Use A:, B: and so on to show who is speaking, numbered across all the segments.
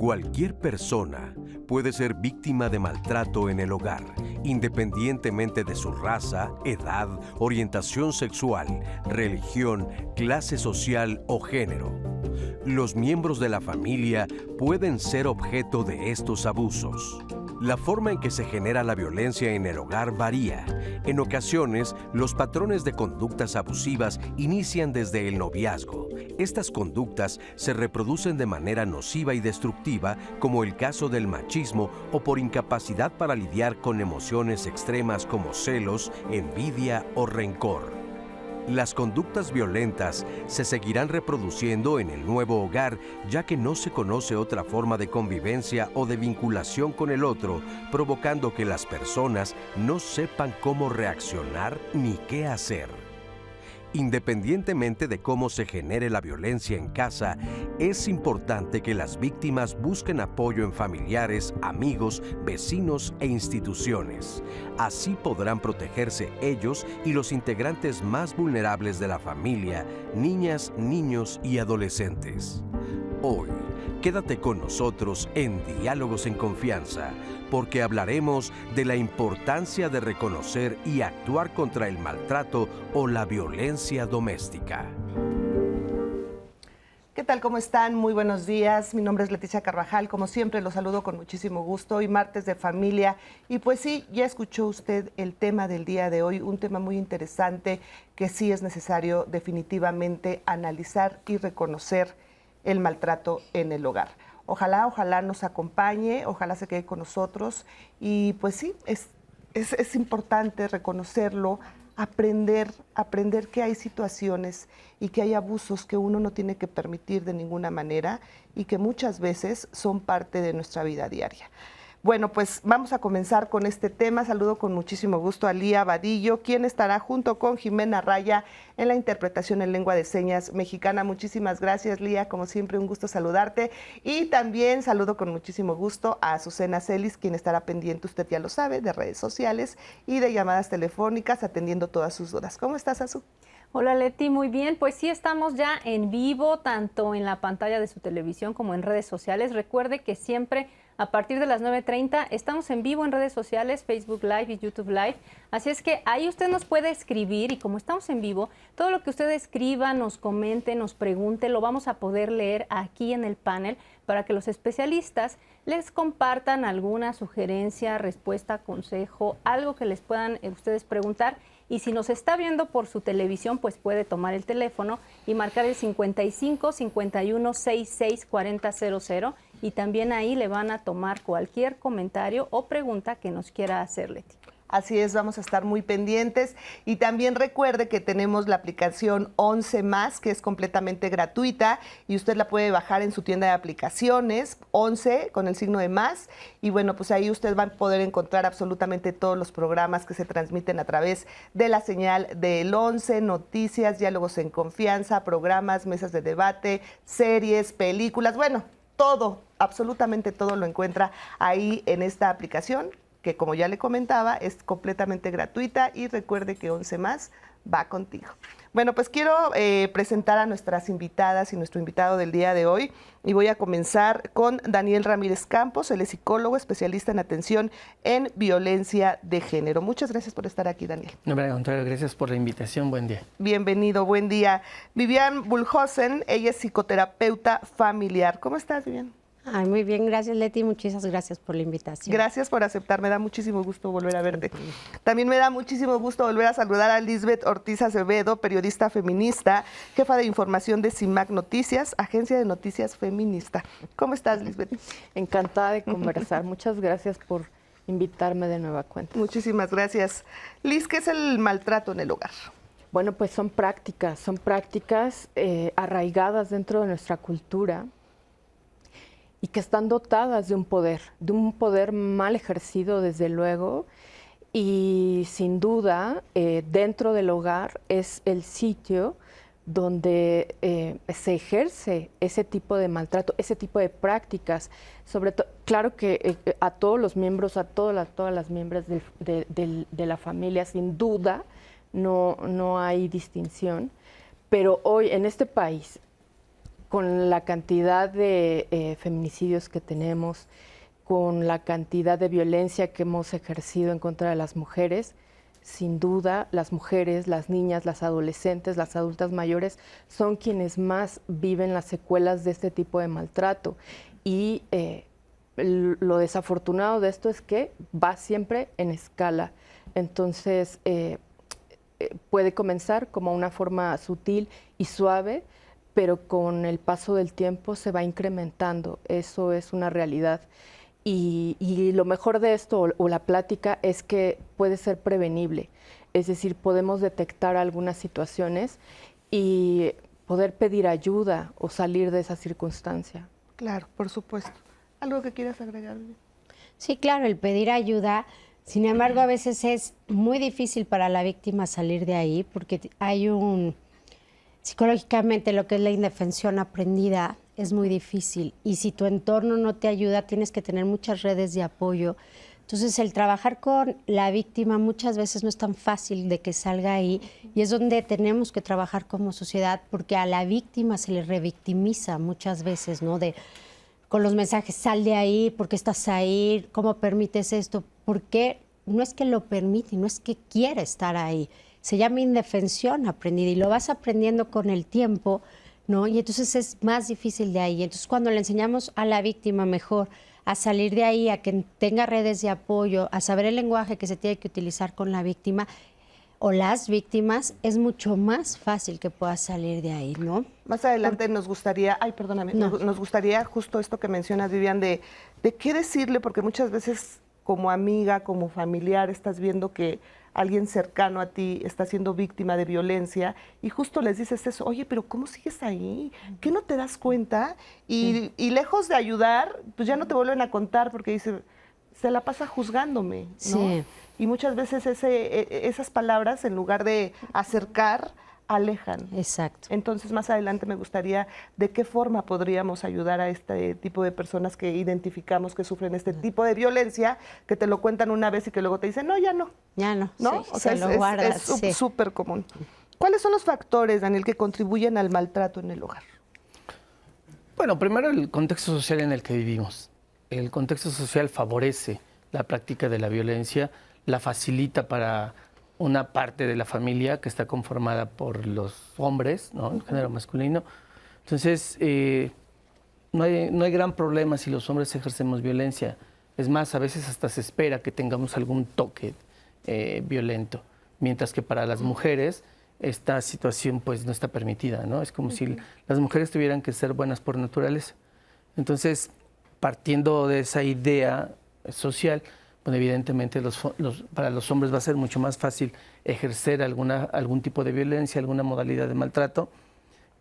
A: Cualquier persona puede ser víctima de maltrato en el hogar, independientemente de su raza, edad, orientación sexual, religión, clase social o género. Los miembros de la familia pueden ser objeto de estos abusos. La forma en que se genera la violencia en el hogar varía. En ocasiones, los patrones de conductas abusivas inician desde el noviazgo. Estas conductas se reproducen de manera nociva y destructiva, como el caso del machismo o por incapacidad para lidiar con emociones extremas como celos, envidia o rencor. Las conductas violentas se seguirán reproduciendo en el nuevo hogar, ya que no se conoce otra forma de convivencia o de vinculación con el otro, provocando que las personas no sepan cómo reaccionar ni qué hacer. Independientemente de cómo se genere la violencia en casa, es importante que las víctimas busquen apoyo en familiares, amigos, vecinos e instituciones. Así podrán protegerse ellos y los integrantes más vulnerables de la familia, niñas, niños y adolescentes. Hoy, quédate con nosotros en Diálogos en Confianza, porque hablaremos de la importancia de reconocer y actuar contra el maltrato o la violencia doméstica.
B: ¿Qué tal? ¿Cómo están? Muy buenos días. Mi nombre es Leticia Carvajal. Como siempre, los saludo con muchísimo gusto. Hoy martes de familia. Y pues sí, ya escuchó usted el tema del día de hoy, un tema muy interesante que sí es necesario definitivamente analizar y reconocer el maltrato en el hogar. Ojalá nos acompañe, ojalá se quede con nosotros y pues sí, es importante reconocerlo, aprender que hay situaciones y que hay abusos que uno no tiene que permitir de ninguna manera y que muchas veces son parte de nuestra vida diaria. Bueno, pues vamos a comenzar con este tema. Saludo con muchísimo gusto a Lía Vadillo, quien estará junto con Jimena Raya en la interpretación en lengua de señas mexicana. Muchísimas gracias, Lía. Como siempre, un gusto saludarte. Y también saludo con muchísimo gusto a Azucena Celis, quien estará pendiente, usted ya lo sabe, de redes sociales y de llamadas telefónicas, atendiendo todas sus dudas. ¿Cómo estás, Azu?
C: Hola Leti, muy bien. Pues sí, estamos ya en vivo, tanto en la pantalla de su televisión como en redes sociales. Recuerde que siempre a partir de las 9:30 estamos en vivo en redes sociales, Facebook Live y YouTube Live. Así es que ahí usted nos puede escribir y como estamos en vivo, todo lo que usted escriba, nos comente, nos pregunte, lo vamos a poder leer aquí en el panel para que los especialistas les compartan alguna sugerencia, respuesta, consejo, algo que les puedan ustedes preguntar. Y si nos está viendo por su televisión, pues puede tomar el teléfono y marcar el 55 51 66 40 00 y también ahí le van a tomar cualquier comentario o pregunta que nos quiera hacer, Leti.
B: Así es, vamos a estar muy pendientes y también recuerde que tenemos la aplicación 11 más, que es completamente gratuita y usted la puede bajar en su tienda de aplicaciones, 11 con el signo de más, y bueno, pues ahí usted va a poder encontrar absolutamente todos los programas que se transmiten a través de la señal del 11, noticias, diálogos en confianza, programas, mesas de debate, series, películas, bueno, todo, absolutamente todo lo encuentra ahí en esta aplicación, que como ya le comentaba, es completamente gratuita y recuerde que 11 más va contigo. Bueno, pues quiero presentar a nuestras invitadas y nuestro invitado del día de hoy y voy a comenzar con Daniel Ramírez Campos, él es psicólogo, especialista en atención en violencia de género. Muchas gracias por estar aquí, Daniel.
D: No, al contrario, gracias por la invitación, buen día.
B: Bienvenido, buen día. Vivian Bulhosen, ella es psicoterapeuta familiar. ¿Cómo estás, Vivian?
E: Ay, muy bien, gracias Leti, muchas gracias por la invitación.
B: Gracias por aceptar, me da muchísimo gusto volver a verte. También me da muchísimo gusto volver a saludar a Lisbeth Ortiz Acevedo, periodista feminista, jefa de información de CIMAC Noticias, agencia de noticias feminista. ¿Cómo estás, Lisbeth?
F: Encantada de conversar, muchas gracias por invitarme de nueva cuenta.
B: Muchísimas gracias. Liz, ¿qué es el maltrato en el hogar?
F: Bueno, pues son prácticas arraigadas dentro de nuestra cultura, y que están dotadas de un poder mal ejercido desde luego, y sin duda dentro del hogar es el sitio donde se ejerce ese tipo de maltrato, ese tipo de prácticas, sobre todo, claro que a todos los miembros, a todas las miembros de la familia, sin duda, no hay distinción, pero hoy en este país, con la cantidad de feminicidios que tenemos, con la cantidad de violencia que hemos ejercido en contra de las mujeres, sin duda las mujeres, las niñas, las adolescentes, las adultas mayores son quienes más viven las secuelas de este tipo de maltrato. Y lo desafortunado de esto es que va siempre en escala. Entonces, puede comenzar como una forma sutil y suave, pero con el paso del tiempo se va incrementando. Eso es una realidad. Y lo mejor de esto, o la plática, es que puede ser prevenible. Es decir, podemos detectar algunas situaciones y poder pedir ayuda o salir de esa circunstancia.
B: Claro, por supuesto. ¿Algo que quieras agregar?
E: Sí, claro, el pedir ayuda. Sin embargo, a veces es muy difícil para la víctima salir de ahí porque hay psicológicamente lo que es la indefensión aprendida es muy difícil y si tu entorno no te ayuda tienes que tener muchas redes de apoyo. Entonces el trabajar con la víctima muchas veces no es tan fácil de que salga ahí y es donde tenemos que trabajar como sociedad porque a la víctima se le revictimiza muchas veces, ¿no? Con los mensajes, sal de ahí, ¿por qué estás ahí? ¿Cómo permites esto? Porque no es que lo permite, no es que quiere estar ahí. Se llama indefensión aprendida y lo vas aprendiendo con el tiempo, ¿no? Y entonces es más difícil de ahí. Entonces cuando le enseñamos a la víctima mejor a salir de ahí, a que tenga redes de apoyo, a saber el lenguaje que se tiene que utilizar con la víctima o las víctimas, es mucho más fácil que pueda salir de ahí, ¿no?
B: Más adelante nos gustaría, nos gustaría justo esto que mencionas, Vivian, de qué decirle, porque muchas veces como amiga, como familiar, estás viendo que alguien cercano a ti está siendo víctima de violencia y justo les dices eso, oye, pero ¿cómo sigues ahí? ¿Qué no te das cuenta? Y lejos de ayudar, pues ya no te vuelven a contar porque dice, se la pasa juzgándome, ¿no?
E: Sí.
B: Y muchas veces esas palabras, en lugar de acercar, alejan.
E: Exacto.
B: Entonces, más adelante me gustaría de qué forma podríamos ayudar a este tipo de personas que identificamos que sufren este tipo de violencia, que te lo cuentan una vez y que luego te dicen, no, ya no.
E: Ya no,
B: ¿No?
E: sí,
B: O sea,
E: se lo guardas.
B: es súper común. ¿Cuáles son los factores, Daniel, que contribuyen al maltrato en el hogar?
D: Bueno, primero el contexto social en el que vivimos. El contexto social favorece la práctica de la violencia, la facilita para una parte de la familia que está conformada por los hombres, ¿no? El género masculino. Entonces, no hay gran problema si los hombres ejercemos violencia. Es más, a veces hasta se espera que tengamos algún toque violento, mientras que para las mujeres esta situación pues no está permitida, ¿no? Es como si las mujeres tuvieran que ser buenas por naturaleza. Entonces, partiendo de esa idea social, bueno, evidentemente para los hombres va a ser mucho más fácil ejercer algún tipo de violencia, alguna modalidad de maltrato.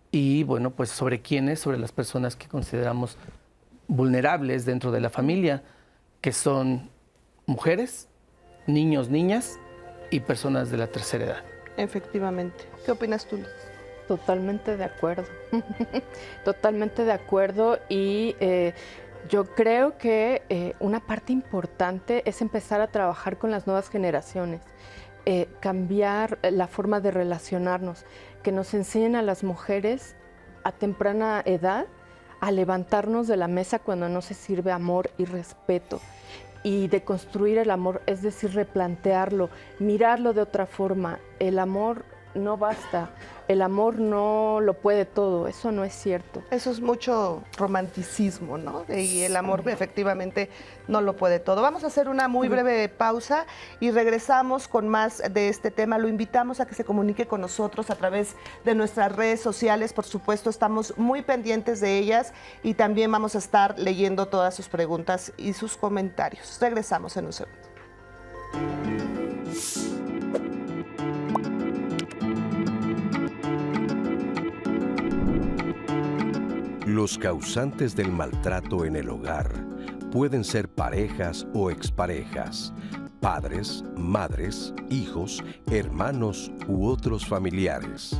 D: Y bueno, pues ¿sobre quiénes? Sobre las personas que consideramos vulnerables dentro de la familia, que son mujeres, niños, niñas y personas de la tercera edad.
B: Efectivamente. ¿Qué opinas tú, Liz?
F: Totalmente de acuerdo. Totalmente de acuerdo y yo creo que una parte importante es empezar a trabajar con las nuevas generaciones, cambiar la forma de relacionarnos, que nos enseñen a las mujeres a temprana edad a levantarnos de la mesa cuando no se sirve amor y respeto. Y de construir el amor, es decir, replantearlo, mirarlo de otra forma. El amor no basta, el amor no lo puede todo, eso no es cierto.
B: Eso es mucho romanticismo, ¿no? Y el amor efectivamente no lo puede todo. Vamos a hacer una muy breve pausa y regresamos con más de este tema. Lo invitamos a que se comunique con nosotros a través de nuestras redes sociales. Por supuesto, estamos muy pendientes de ellas y también vamos a estar leyendo todas sus preguntas y sus comentarios. Regresamos en un segundo.
A: Los causantes del maltrato en el hogar pueden ser parejas o exparejas, padres, madres, hijos, hermanos u otros familiares.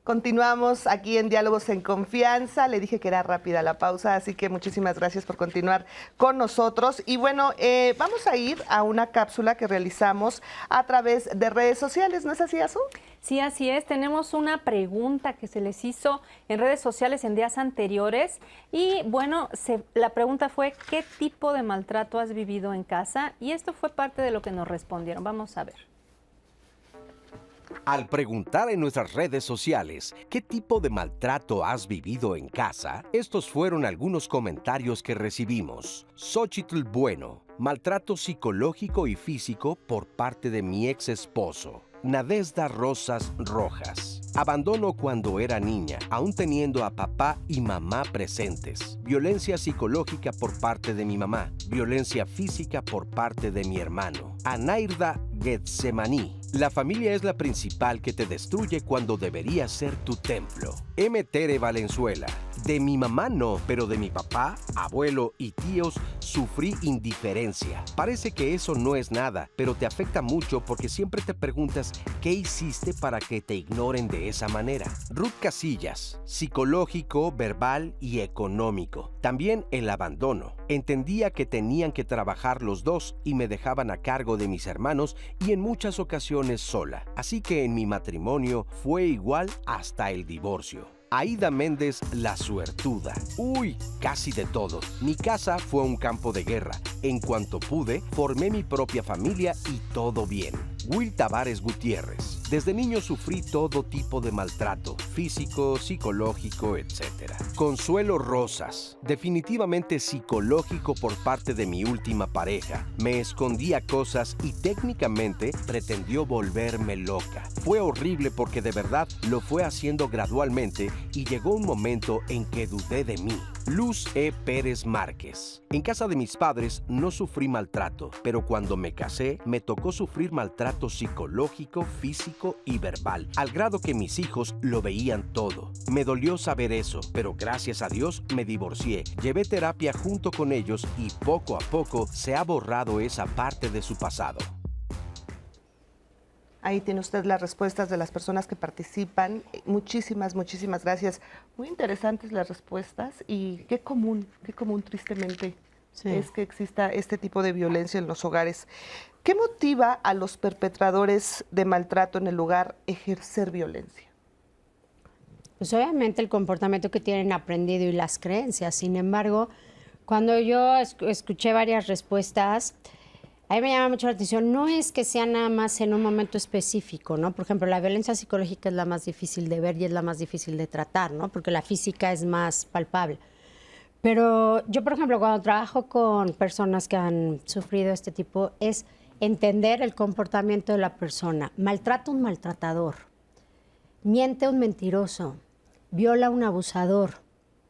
B: Continuamos aquí en Diálogos en Confianza. Le dije que era rápida la pausa, así que muchísimas gracias por continuar con nosotros. Y bueno, vamos a ir a una cápsula que realizamos a través de redes sociales, ¿no es así, Azu?
C: Sí, así es. Tenemos una pregunta que se les hizo en redes sociales en días anteriores. Y bueno, la pregunta fue, ¿qué tipo de maltrato has vivido en casa? Y esto fue parte de lo que nos respondieron. Vamos a ver.
A: Al preguntar en nuestras redes sociales qué tipo de maltrato has vivido en casa, estos fueron algunos comentarios que recibimos. Xochitl Bueno: maltrato psicológico y físico por parte de mi ex esposo. Nadezda Rosas Rojas: abandono cuando era niña, aún teniendo a papá y mamá presentes. Violencia psicológica por parte de mi mamá. Violencia física por parte de mi hermano. Anairda Getsemaní: la familia es la principal que te destruye cuando debería ser tu templo. M. Tere Valenzuela: de mi mamá no, pero de mi papá, abuelo y tíos sufrí indiferencia. Parece que eso no es nada, pero te afecta mucho porque siempre te preguntas qué hiciste para que te ignoren de esa manera. Ruth Casillas: psicológico, verbal y económico. También el abandono. Entendía que tenían que trabajar los dos y me dejaban a cargo de mis hermanos y en muchas ocasiones sola. Así que en mi matrimonio fue igual hasta el divorcio. Aida Méndez la Suertuda: uy, casi de todo. Mi casa fue un campo de guerra. En cuanto pude, formé mi propia familia y todo bien. Will Tavares Gutiérrez: desde niño sufrí todo tipo de maltrato, físico, psicológico, etc. Consuelo Rosas: definitivamente psicológico por parte de mi última pareja. Me escondía cosas y técnicamente pretendió volverme loca. Fue horrible porque de verdad lo fue haciendo gradualmente y llegó un momento en que dudé de mí. Luz E. Pérez Márquez: en casa de mis padres no sufrí maltrato, pero cuando me casé me tocó sufrir maltrato psicológico, físico y verbal, al grado que mis hijos lo veían todo. Me dolió saber eso, pero gracias a Dios me divorcié. Llevé terapia junto con ellos y poco a poco se ha borrado esa parte de su pasado.
B: Ahí tiene usted las respuestas de las personas que participan. Muchísimas gracias. Muy interesantes las respuestas y qué común tristemente, es que exista este tipo de violencia en los hogares. ¿Qué motiva a los perpetradores de maltrato en el hogar ejercer violencia?
E: Pues obviamente el comportamiento que tienen aprendido y las creencias. Sin embargo, cuando yo escuché varias respuestas, a mí me llama mucho la atención, no es que sea nada más en un momento específico, ¿no? Por ejemplo, la violencia psicológica es la más difícil de ver y es la más difícil de tratar, ¿no? Porque la física es más palpable. Pero yo, por ejemplo, cuando trabajo con personas que han sufrido este tipo, es entender el comportamiento de la persona. Maltrata un maltratador, miente un mentiroso, viola un abusador,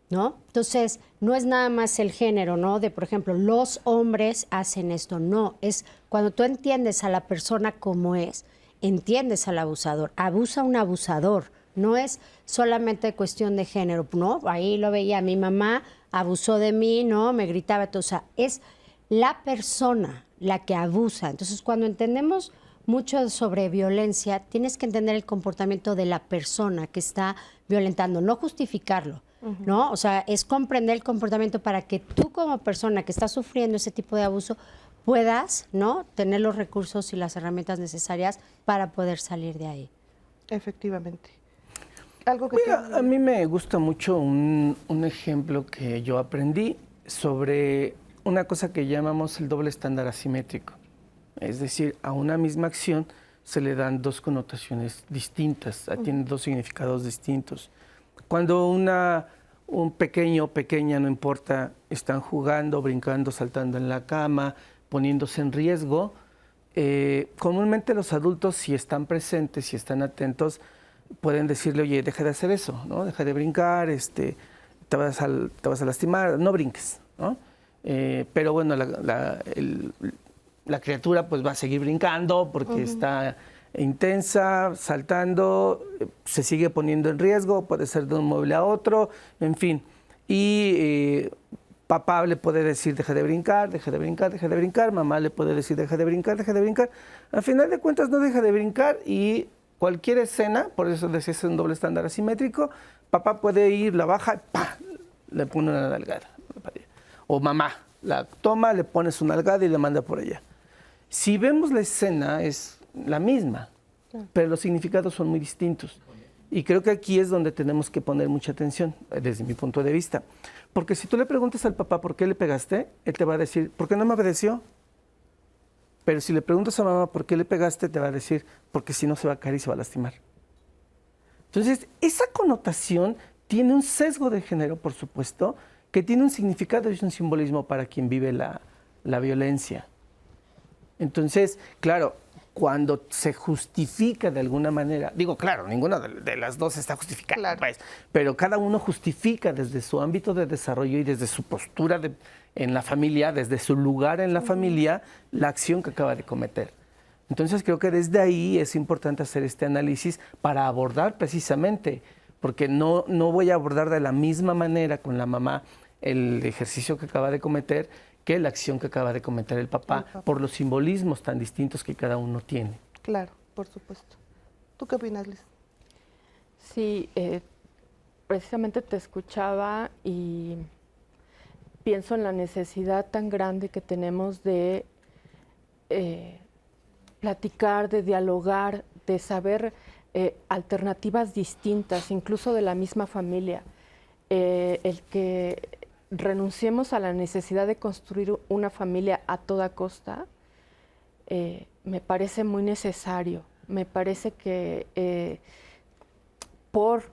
E: ¿no? Entonces, no es nada más el género, ¿no? De, por ejemplo, los hombres hacen esto. No, es cuando tú entiendes a la persona como es, entiendes al abusador. Abusa un abusador. No es solamente cuestión de género, ¿no? Ahí lo veía, mi mamá abusó de mí, ¿no? Me gritaba todo. O sea, es la persona la que abusa. Entonces, cuando entendemos mucho sobre violencia, tienes que entender el comportamiento de la persona que está violentando, no justificarlo. ¿No? O sea, es comprender el comportamiento para que tú como persona que está sufriendo ese tipo de abuso puedas, ¿no?, tener los recursos y las herramientas necesarias para poder salir de ahí.
B: Efectivamente. Algo que
D: Mira, a mí me gusta mucho un ejemplo que yo aprendí sobre una cosa que llamamos el doble estándar asimétrico. Es decir, a una misma acción se le dan dos connotaciones distintas, tiene dos significados distintos. Cuando un pequeño o pequeña, no importa, están jugando, brincando, saltando en la cama, poniéndose en riesgo, comúnmente los adultos, si están presentes, si están atentos, pueden decirle, oye, deja de hacer eso, ¿no? Deja de brincar, te vas a lastimar, no brinques, ¿no? Pero bueno, la criatura pues va a seguir brincando porque está intensa, saltando, se sigue poniendo en riesgo, puede ser de un mueble a otro, en fin. Y papá le puede decir, deja de brincar, deja de brincar, deja de brincar, mamá le puede decir, deja de brincar, deja de brincar. Al final de cuentas no deja de brincar y Cualquier escena, por eso decía es un doble estándar asimétrico, papá puede ir, la baja y ¡pam! Le pone una nalgada. O mamá, la toma, le pone su nalgada y le manda por allá. Si vemos la escena, es la misma, pero los significados son muy distintos. Y creo que aquí es donde tenemos que poner mucha atención, desde mi punto de vista. Porque si tú le preguntas al papá por qué le pegaste, él te va a decir, ¿por qué no me obedeció? Pero si le preguntas a mamá por qué le pegaste, te va a decir, porque si no se va a caer y se va a lastimar. Entonces, esa connotación tiene un sesgo de género, por supuesto, que tiene un significado y un simbolismo para quien vive la violencia. Entonces, claro, cuando se justifica de alguna manera, digo, claro, ninguna de las dos está justificada,
B: Claro.
D: pues, pero cada uno justifica desde su ámbito de desarrollo y desde su postura en la familia, desde su lugar en la familia, la acción que acaba de cometer. Entonces creo que desde ahí es importante hacer este análisis para abordar precisamente, porque no voy a abordar de la misma manera con la mamá el ejercicio que acaba de cometer que la acción que acaba de cometer el papá, por los simbolismos tan distintos que cada uno tiene.
B: Claro, por supuesto. ¿Tú qué opinas, Liz?
F: Sí, precisamente te escuchaba y pienso en la necesidad tan grande que tenemos de platicar, de dialogar, de saber alternativas distintas, incluso de la misma familia. El que renunciemos a la necesidad de construir una familia a toda costa, me parece muy necesario. Me parece que por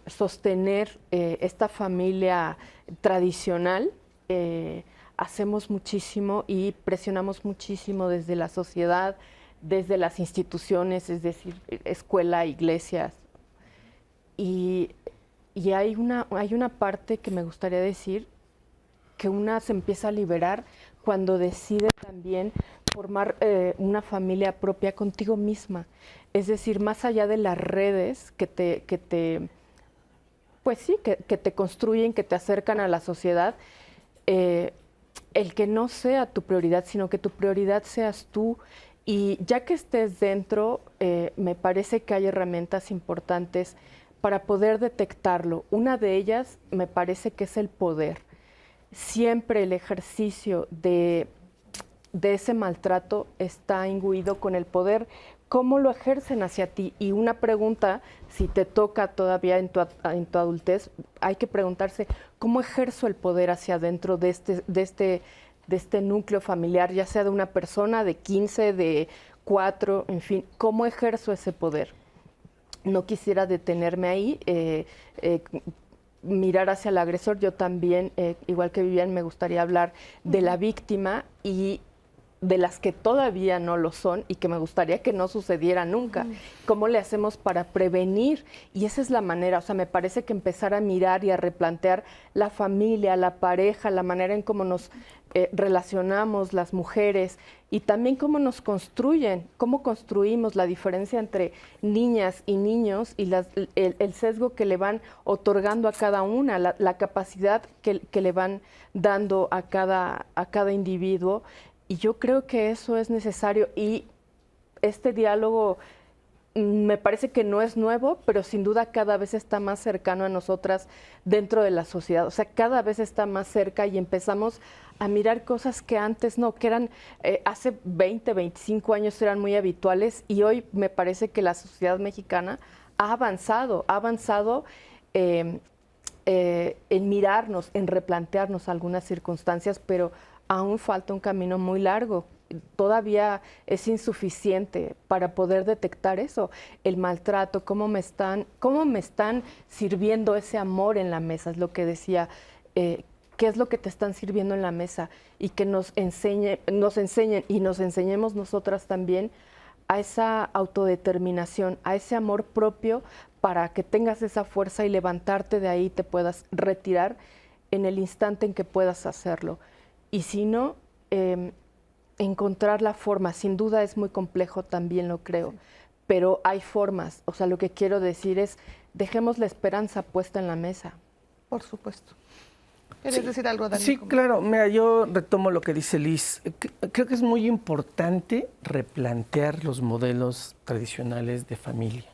F: sostener esta familia tradicional, hacemos muchísimo y presionamos muchísimo desde la sociedad, desde las instituciones, es decir, escuela, iglesias. Y hay una parte que me gustaría decir, que una se empieza a liberar cuando decide también formar una familia propia contigo misma. Es decir, más allá de las redes que te construyen, que te acercan a la sociedad, el que no sea tu prioridad, sino que tu prioridad seas tú. Y ya que estés dentro, me parece que hay herramientas importantes para poder detectarlo. Una de ellas me parece que es el poder. Siempre el ejercicio de ese maltrato está imbuido con el poder. ¿Cómo lo ejercen hacia ti? Y una pregunta, si te toca todavía en tu adultez, hay que preguntarse, ¿cómo ejerzo el poder hacia adentro de este núcleo familiar, ya sea de una persona, de 15, de 4, en fin? ¿Cómo ejerzo ese poder? No quisiera detenerme ahí, mirar hacia el agresor. Yo también, igual que Vivian, me gustaría hablar de la víctima y de las que todavía no lo son y que me gustaría que no sucediera nunca. ¿Cómo le hacemos para prevenir? Y esa es la manera, o sea, me parece que empezar a mirar y a replantear la familia, la pareja, la manera en cómo nos relacionamos las mujeres y también cómo nos construyen, cómo construimos la diferencia entre niñas y niños y el sesgo que le van otorgando a cada una, la capacidad que le van dando a cada individuo. Y yo creo que eso es necesario y este diálogo me parece que no es nuevo, pero sin duda cada vez está más cercano a nosotras dentro de la sociedad. O sea, cada vez está más cerca y empezamos a mirar cosas que antes no, que eran hace 20, 25 años eran muy habituales y hoy me parece que la sociedad mexicana ha avanzado en mirarnos, en replantearnos algunas circunstancias, pero aún falta un camino muy largo. Todavía es insuficiente para poder detectar eso, el maltrato, cómo me están sirviendo ese amor en la mesa, es lo que decía, qué es lo que te están sirviendo en la mesa y que nos enseñen y nos enseñemos nosotras también a esa autodeterminación, a ese amor propio para que tengas esa fuerza y levantarte de ahí, te puedas retirar en el instante en que puedas hacerlo. Y si no, encontrar la forma, sin duda es muy complejo, también lo creo, pero hay formas. O sea, lo que quiero decir es, dejemos la esperanza puesta en la mesa.
B: Por supuesto. ¿Quieres decir algo, Dani?
D: Sí, claro. Mira, yo retomo lo que dice Liz. Creo que es muy importante replantear los modelos tradicionales de familia.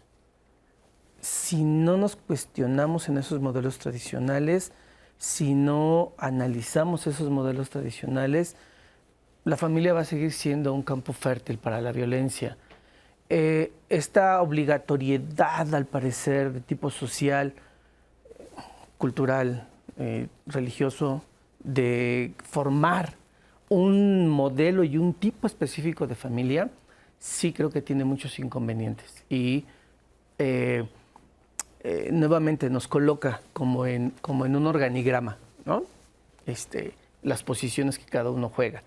D: Si no nos cuestionamos en esos modelos tradicionales, si no analizamos esos modelos tradicionales, la familia va a seguir siendo un campo fértil para la violencia. Esta obligatoriedad, al parecer, de tipo social, cultural, religioso, de formar un modelo y un tipo específico de familia, sí creo que tiene muchos inconvenientes. Y nuevamente nos coloca como en un organigrama, ¿no? Las posiciones que cada uno juega.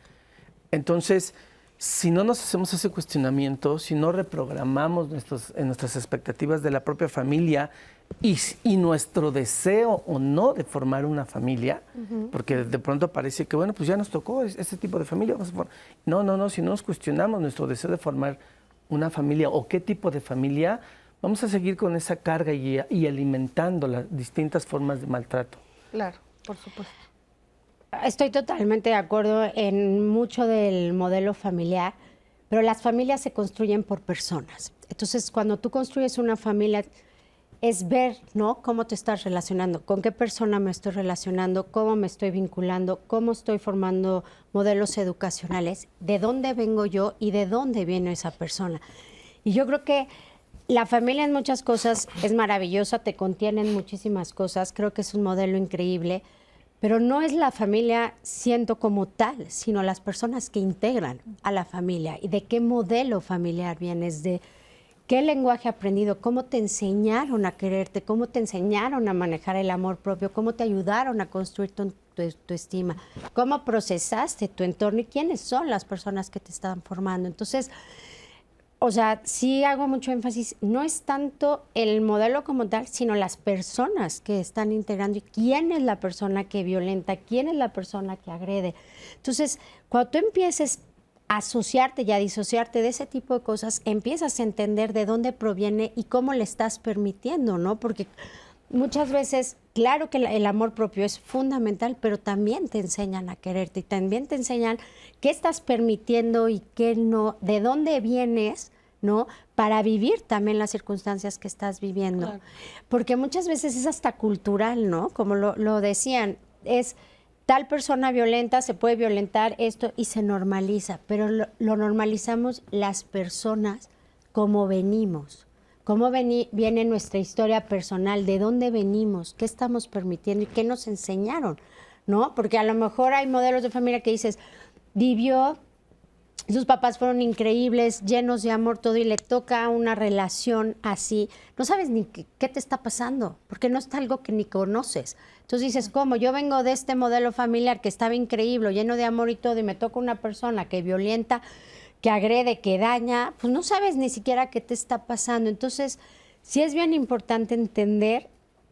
D: Entonces, si no nos hacemos ese cuestionamiento, si no reprogramamos nuestras expectativas de la propia familia y nuestro deseo o no de formar una familia, porque de pronto parece que, bueno, pues ya nos tocó este tipo de familia. No, si no nos cuestionamos nuestro deseo de formar una familia o qué tipo de familia, vamos a seguir con esa carga y alimentando las distintas formas de maltrato.
B: Claro, por supuesto.
E: Estoy totalmente de acuerdo en mucho del modelo familiar, pero las familias se construyen por personas. Entonces, cuando tú construyes una familia, es ver, ¿no?, cómo te estás relacionando, con qué persona me estoy relacionando, cómo me estoy vinculando, cómo estoy formando modelos educacionales, de dónde vengo yo y de dónde viene esa persona. Y yo creo que la familia en muchas cosas es maravillosa, te contiene en muchísimas cosas, creo que es un modelo increíble, pero no es la familia siendo como tal, sino las personas que integran a la familia y de qué modelo familiar vienes, de qué lenguaje aprendido, cómo te enseñaron a quererte, cómo te enseñaron a manejar el amor propio, cómo te ayudaron a construir tu estima, cómo procesaste tu entorno y quiénes son las personas que te están formando. Entonces, o sea, sí hago mucho énfasis, no es tanto el modelo como tal, sino las personas que están integrando y quién es la persona que violenta, quién es la persona que agrede. Entonces, cuando tú empieces a asociarte y a disociarte de ese tipo de cosas, empiezas a entender de dónde proviene y cómo le estás permitiendo, ¿no? Porque muchas veces, claro que el amor propio es fundamental, pero también te enseñan a quererte y también te enseñan qué estás permitiendo y qué no, de dónde vienes, ¿no?, para vivir también las circunstancias que estás viviendo. Claro. Porque muchas veces es hasta cultural, ¿no? Como lo decían, es tal persona violenta, se puede violentar esto y se normaliza, pero lo normalizamos las personas como venimos. ¿Cómo viene nuestra historia personal? ¿De dónde venimos? ¿Qué estamos permitiendo? ¿Y qué nos enseñaron? ¿No? Porque a lo mejor hay modelos de familia que dices, vivió, sus papás fueron increíbles, llenos de amor, todo, y le toca una relación así. No sabes ni qué te está pasando, porque no es algo que ni conoces. Entonces dices, ¿cómo? Yo vengo de este modelo familiar que estaba increíble, lleno de amor y todo, y me toca una persona que violenta, que agrede, que daña, pues no sabes ni siquiera qué te está pasando. Entonces, sí es bien importante entender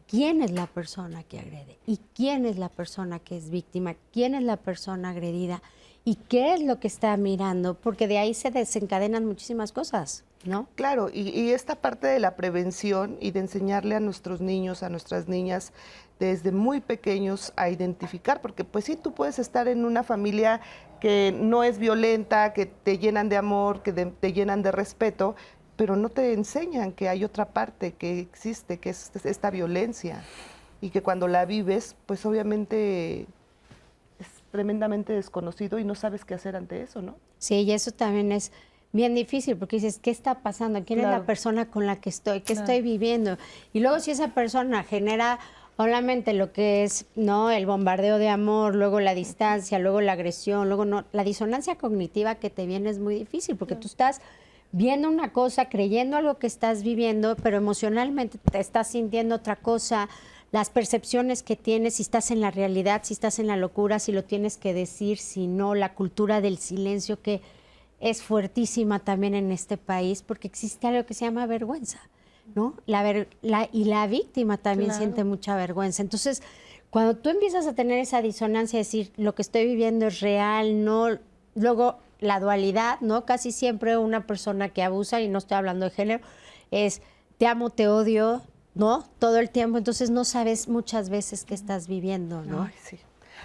E: quién es la persona que agrede y quién es la persona que es víctima, quién es la persona agredida y qué es lo que está mirando, porque de ahí se desencadenan muchísimas cosas, ¿no?
B: Claro, y esta parte de la prevención y de enseñarle a nuestros niños, a nuestras niñas, desde muy pequeños a identificar, porque pues sí, tú puedes estar en una familia que no es violenta, que te llenan de amor, que te llenan de respeto, pero no te enseñan que hay otra parte que existe, que es esta violencia, y que cuando la vives, pues obviamente es tremendamente desconocido y no sabes qué hacer ante eso, ¿no?
E: Sí, y eso también es bien difícil, porque dices, ¿qué está pasando? ¿Quién es la persona con la que estoy? ¿Qué estoy viviendo? Y luego si esa persona genera solamente lo que es, ¿no?, el bombardeo de amor, luego la distancia, luego la agresión, luego no, la disonancia cognitiva que te viene es muy difícil, porque tú estás viendo una cosa, creyendo algo que estás viviendo, pero emocionalmente te estás sintiendo otra cosa, las percepciones que tienes, si estás en la realidad, si estás en la locura, si lo tienes que decir, si no, la cultura del silencio que es fuertísima también en este país, porque existe algo que se llama vergüenza, ¿no? Y la víctima también siente mucha vergüenza. Entonces, cuando tú empiezas a tener esa disonancia, decir, lo que estoy viviendo es real, no, luego la dualidad, ¿no? Casi siempre una persona que abusa, y no estoy hablando de género, es te amo, te odio, ¿no? Todo el tiempo, entonces no sabes muchas veces qué estás viviendo, ¿no?
B: Ay, sí.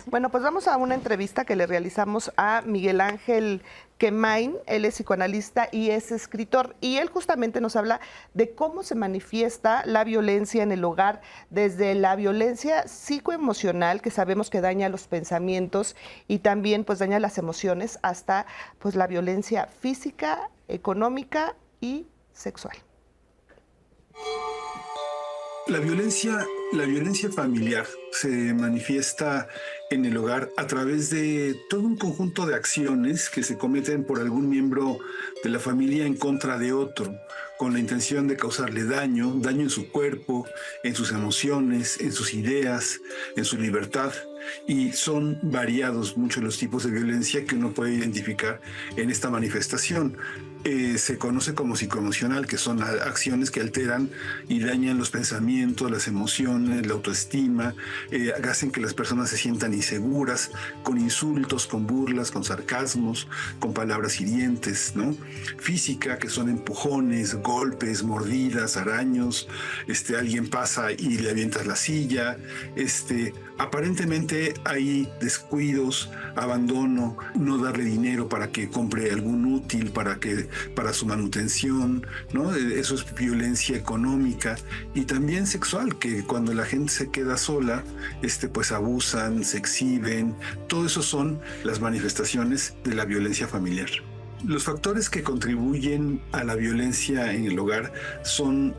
B: Bueno, pues vamos a una entrevista que le realizamos a Miguel Ángel Quemain. Él es psicoanalista y es escritor, y él justamente nos habla de cómo se manifiesta la violencia en el hogar, desde la violencia psicoemocional, que sabemos que daña los pensamientos y también pues daña las emociones, hasta pues la violencia física, económica y sexual.
G: La violencia familiar se manifiesta en el hogar a través de todo un conjunto de acciones que se cometen por algún miembro de la familia en contra de otro, con la intención de causarle daño en su cuerpo, en sus emociones, en sus ideas, en su libertad. Y son variados muchos los tipos de violencia que uno puede identificar en esta manifestación. Se conoce como psicoemocional, que son acciones que alteran y dañan los pensamientos, las emociones, la autoestima, hacen que las personas se sientan inseguras, con insultos, con burlas, con sarcasmos, con palabras hirientes, ¿no? Física, que son empujones, golpes, mordidas, araños, alguien pasa y le avientas la silla, aparentemente hay descuidos, abandono, no darle dinero para que compre algún útil para su manutención, ¿no? Eso es violencia económica, y también sexual, que cuando la gente se queda sola, pues abusan, se exhiben. Todo eso son las manifestaciones de la violencia familiar. Los factores que contribuyen a la violencia en el hogar son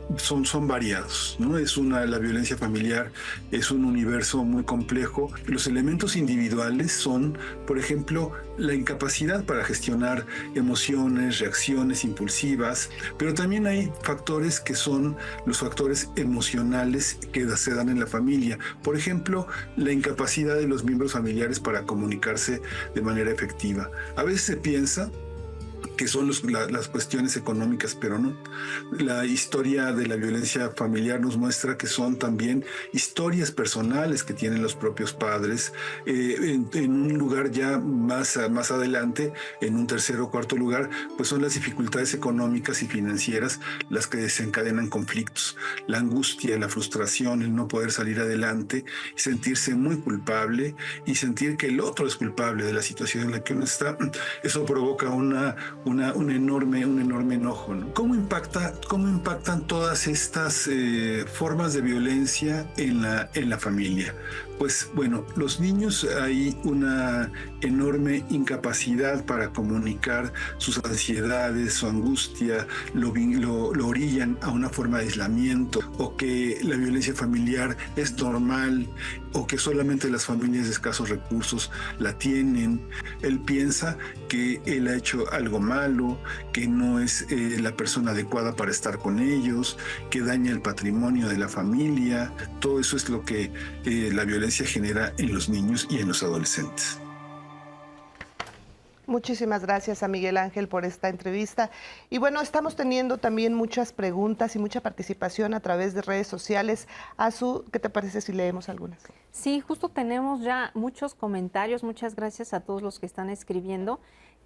G: variados, ¿no? La violencia familiar es un universo muy complejo. Los elementos individuales son, por ejemplo, la incapacidad para gestionar emociones, reacciones impulsivas, pero también hay factores que son los factores emocionales que se dan en la familia. Por ejemplo, la incapacidad de los miembros familiares para comunicarse de manera efectiva. A veces se piensa que son las cuestiones económicas, pero no. La historia de la violencia familiar nos muestra que son también historias personales que tienen los propios padres. En un lugar ya más adelante, en un tercer o cuarto lugar, pues son las dificultades económicas y financieras las que desencadenan conflictos. La angustia, la frustración, el no poder salir adelante, sentirse muy culpable y sentir que el otro es culpable de la situación en la que uno está, eso provoca un enorme enojo, ¿no? ¿Cómo impactan todas estas formas de violencia en la familia? Pues bueno, los niños hay una enorme incapacidad para comunicar sus ansiedades, su angustia, lo orillan a una forma de aislamiento, o que la violencia familiar es normal, o que solamente las familias de escasos recursos la tienen. Él piensa que él ha hecho algo malo, que no es la persona adecuada para estar con ellos, que daña el patrimonio de la familia. Todo eso es lo que la violencia genera en los niños y en los adolescentes.
B: Muchísimas gracias a Miguel Ángel por esta entrevista. Y bueno, estamos teniendo también muchas preguntas y mucha participación a través de redes sociales. Azu, ¿qué te parece si leemos algunas?
C: Sí, justo tenemos ya muchos comentarios. Muchas gracias a todos los que están escribiendo.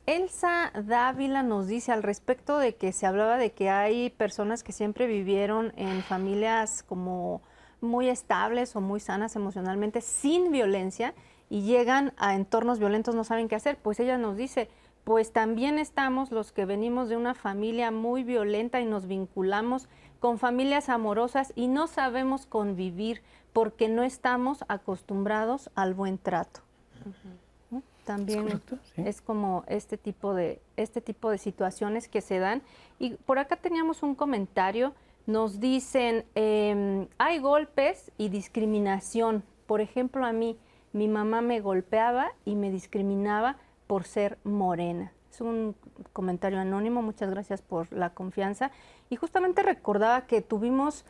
C: Elsa Dávila nos dice al respecto de que se hablaba de que hay personas que siempre vivieron en familias como muy estables o muy sanas emocionalmente, sin violencia, y llegan a entornos violentos, no saben qué hacer. Pues ella nos dice, pues también estamos los que venimos de una familia muy violenta y nos vinculamos con familias amorosas y no sabemos convivir porque no estamos acostumbrados al buen trato. También es como este tipo de situaciones que se dan. Y por acá teníamos un comentario. Nos dicen, hay golpes y discriminación. Por ejemplo, a mí, mi mamá me golpeaba y me discriminaba por ser morena. Es un comentario anónimo, muchas gracias por la confianza. Y justamente recordaba que tuvimos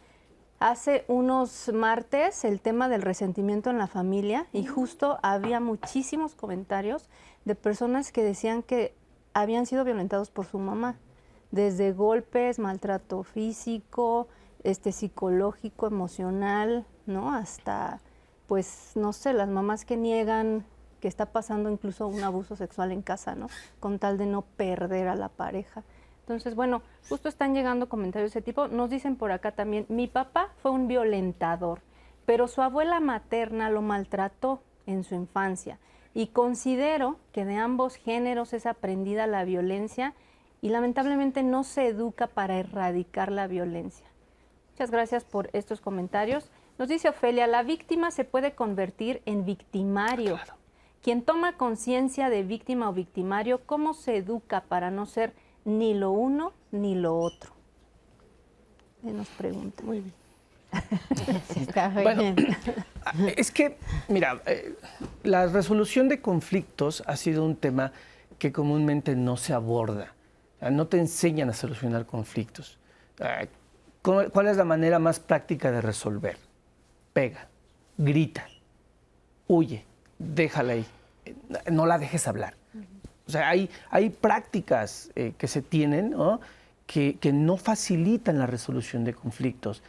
C: hace unos martes el tema del resentimiento en la familia, y justo había muchísimos comentarios de personas que decían que habían sido violentados por su mamá. Desde golpes, maltrato físico, psicológico, emocional, ¿no? Hasta, pues, no sé, las mamás que niegan que está pasando incluso un abuso sexual en casa, ¿no? Con tal de no perder a la pareja. Entonces, bueno, justo están llegando comentarios de ese tipo. Nos dicen por acá también, mi papá fue un violentador, pero su abuela materna lo maltrató en su infancia y considero que de ambos géneros es aprendida la violencia y lamentablemente no se educa para erradicar la violencia. Muchas gracias por estos comentarios. Nos dice Ofelia, la víctima se puede convertir en victimario. Claro. Quien toma conciencia de víctima o victimario, ¿cómo se educa para no ser ni lo uno ni lo otro? Nos pregunta.
D: Muy bien.
E: Está
D: bueno,
E: bien.
D: es que, mira, la resolución de conflictos ha sido un tema que comúnmente no se aborda. No te enseñan a solucionar conflictos. ¿Cuál es la manera más práctica de resolver? Pega, grita, huye, déjala ahí, no la dejes hablar. O sea, hay prácticas que se tienen, ¿no? que no facilitan la resolución de conflictos.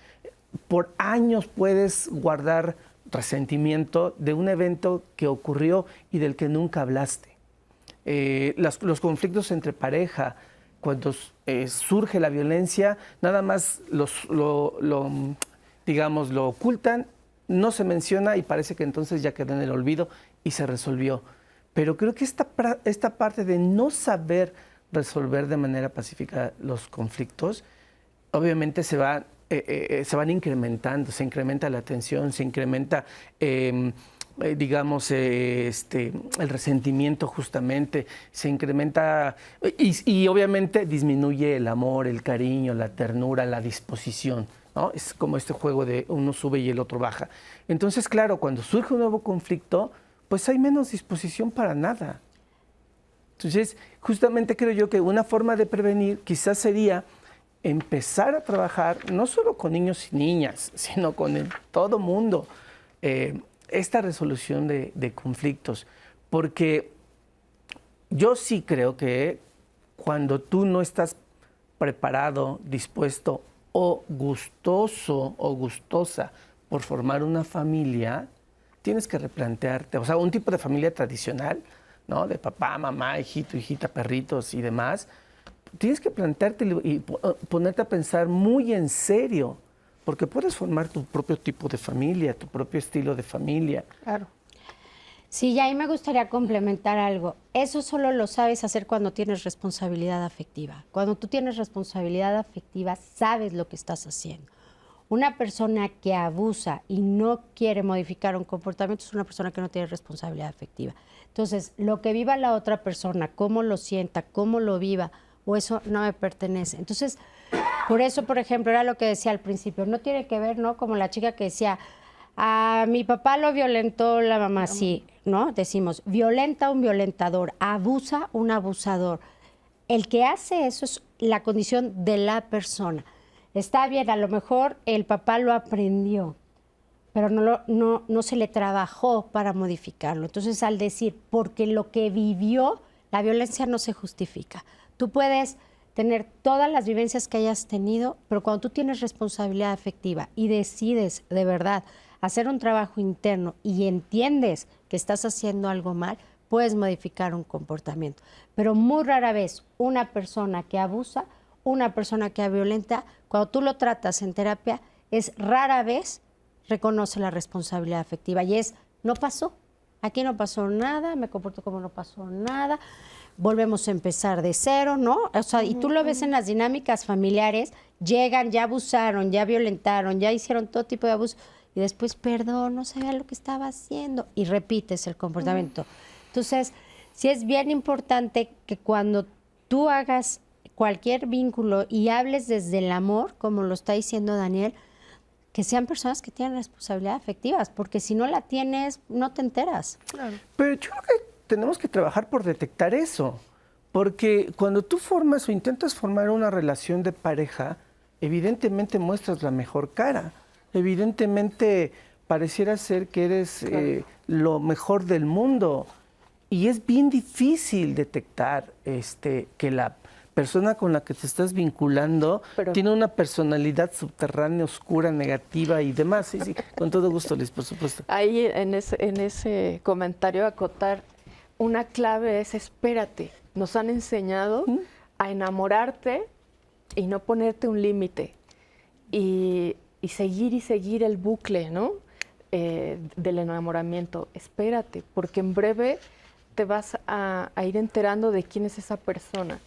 D: Por años puedes guardar resentimiento de un evento que ocurrió y del que nunca hablaste. Los conflictos entre pareja, cuando surge la violencia, nada más lo ocultan, no se menciona y parece que entonces ya quedó en el olvido y se resolvió. Pero creo que esta parte de no saber resolver de manera pacífica los conflictos, obviamente se van incrementando, se incrementa la tensión, se incrementa, el resentimiento justamente, se incrementa y obviamente disminuye el amor, el cariño, la ternura, la disposición, ¿no? Es como este juego de uno sube y el otro baja. Entonces, claro, cuando surge un nuevo conflicto, pues hay menos disposición para nada. Entonces, justamente creo yo que una forma de prevenir quizás sería empezar a trabajar no solo con niños y niñas, sino con todo mundo, esta resolución de conflictos. Porque yo sí creo que cuando tú no estás preparado, dispuesto o gustoso o gustosa por formar una familia, tienes que replantearte, o sea, un tipo de familia tradicional, ¿no? De papá, mamá, hijito, hijita, perritos y demás, tienes que plantearte y ponerte a pensar muy en serio, porque puedes formar tu propio tipo de familia, tu propio estilo de familia.
E: Claro. Sí, y ahí me gustaría complementar algo. Eso solo lo sabes hacer cuando tienes responsabilidad afectiva. Cuando tú tienes responsabilidad afectiva, sabes lo que estás haciendo. Una persona que abusa y no quiere modificar un comportamiento es una persona que no tiene responsabilidad afectiva. Entonces, lo que viva la otra persona, cómo lo sienta, cómo lo viva, o eso no me pertenece. Entonces, por eso, por ejemplo, era lo que decía al principio, no tiene que ver, ¿no? Como la chica que decía, a mi papá lo violentó la mamá, sí, ¿no? Decimos, violenta un violentador, abusa un abusador. El que hace eso es la condición de la persona. Está bien, a lo mejor el papá lo aprendió, pero no se le trabajó para modificarlo. Entonces, al decir, porque lo que vivió, la violencia no se justifica. Tú puedes tener todas las vivencias que hayas tenido, pero cuando tú tienes responsabilidad afectiva y decides de verdad hacer un trabajo interno y entiendes que estás haciendo algo mal, puedes modificar un comportamiento. Pero muy rara vez una persona que abusa, una persona que violenta, cuando tú lo tratas en terapia, es rara vez reconoce la responsabilidad afectiva y es, no pasó, aquí no pasó nada, me comporto como no pasó nada, volvemos a empezar de cero, ¿no? O sea, y tú lo ves en las dinámicas familiares, llegan, ya abusaron, ya violentaron, ya hicieron todo tipo de abuso y después, perdón, no sabía lo que estaba haciendo y repites el comportamiento. Entonces, sí es bien importante que cuando tú hagas cualquier vínculo y hables desde el amor, como lo está diciendo Daniel, que sean personas que tienen responsabilidad afectivas, porque si no la tienes, no te enteras.
D: Claro. Pero yo creo que tenemos que trabajar por detectar eso, porque cuando tú formas o intentas formar una relación de pareja, evidentemente muestras la mejor cara, evidentemente pareciera ser que eres lo mejor del mundo y es bien difícil detectar que la persona con la que te estás vinculando tiene una personalidad subterránea, oscura, negativa y demás. Sí, con todo gusto, Liz, por supuesto.
F: Ahí en ese comentario acotar, una clave es espérate. Nos han enseñado a enamorarte y no ponerte un límite y seguir el bucle, ¿no? Del enamoramiento. Espérate, porque en breve te vas a ir enterando de quién es esa persona.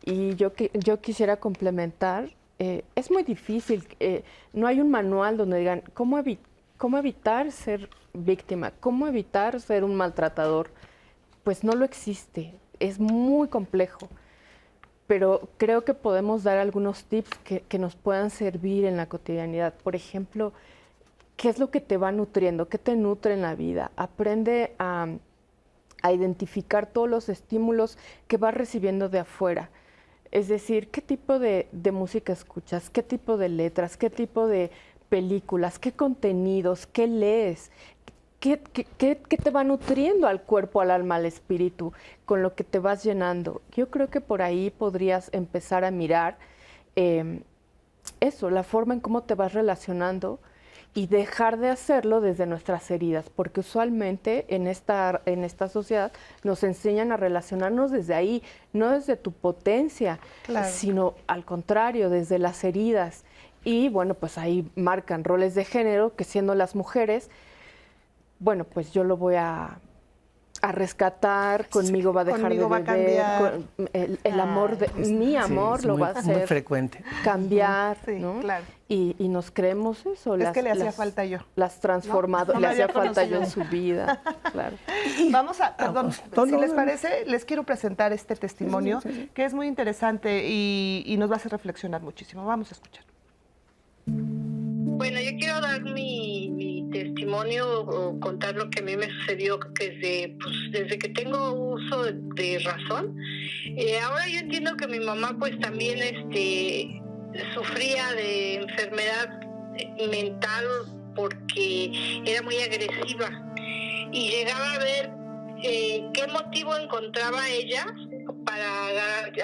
F: Y yo quisiera complementar, es muy difícil, no hay un manual donde digan cómo evitar ser víctima, cómo evitar ser un maltratador. Pues no lo existe, es muy complejo. Pero creo que podemos dar algunos tips que nos puedan servir en la cotidianidad. Por ejemplo, ¿qué es lo que te va nutriendo? ¿Qué te nutre en la vida? Aprende a identificar todos los estímulos que vas recibiendo de afuera. Es decir, ¿qué tipo de música escuchas? ¿Qué tipo de letras? ¿Qué tipo de películas? ¿Qué contenidos? ¿Qué lees? ¿Qué te va nutriendo al cuerpo, al alma, al espíritu, con lo que te vas llenando? Yo creo que por ahí podrías empezar a mirar eso, la forma en cómo te vas relacionando y dejar de hacerlo desde nuestras heridas, porque usualmente en esta sociedad nos enseñan a relacionarnos desde ahí, no desde tu potencia,
B: Claro.
F: sino al contrario, desde las heridas. Y bueno, pues ahí marcan roles de género, que siendo las mujeres, bueno, pues yo lo voy a rescatar, conmigo va a dejar
B: Conmigo
F: de
B: va a
F: beber,
B: cambiar.
F: el amor, mi amor
D: es
F: lo
D: muy,
F: va a hacer
D: muy frecuente.
F: cambiar,
B: Sí,
F: ¿no?
B: claro.
F: Y nos creemos eso.
B: Es que le hacía falta yo.
F: Las transformadoras,
B: No
F: le
B: me
F: hacía
B: había
F: falta yo
B: conocido.
F: en su vida, claro.
B: Vamos a, perdón,
D: No,
B: si
D: no,
B: les
D: no.
B: parece, les quiero presentar este testimonio que es muy interesante y nos va a hacer reflexionar muchísimo. Vamos a escuchar.
H: Bueno, yo quiero dar mi testimonio o contar lo que a mí me sucedió desde que tengo uso de razón. Ahora yo entiendo que mi mamá pues también sufría de enfermedad mental porque era muy agresiva y llegaba a ver qué motivo encontraba ella para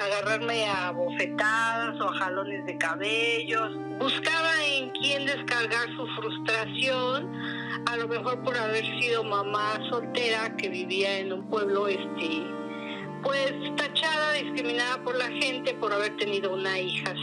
H: agarrarme a bofetadas o a jalones de cabellos. Buscaba en quién descargar su frustración, a lo mejor por haber sido mamá soltera que vivía en un pueblo pues tachada, discriminada por la gente por haber tenido una hija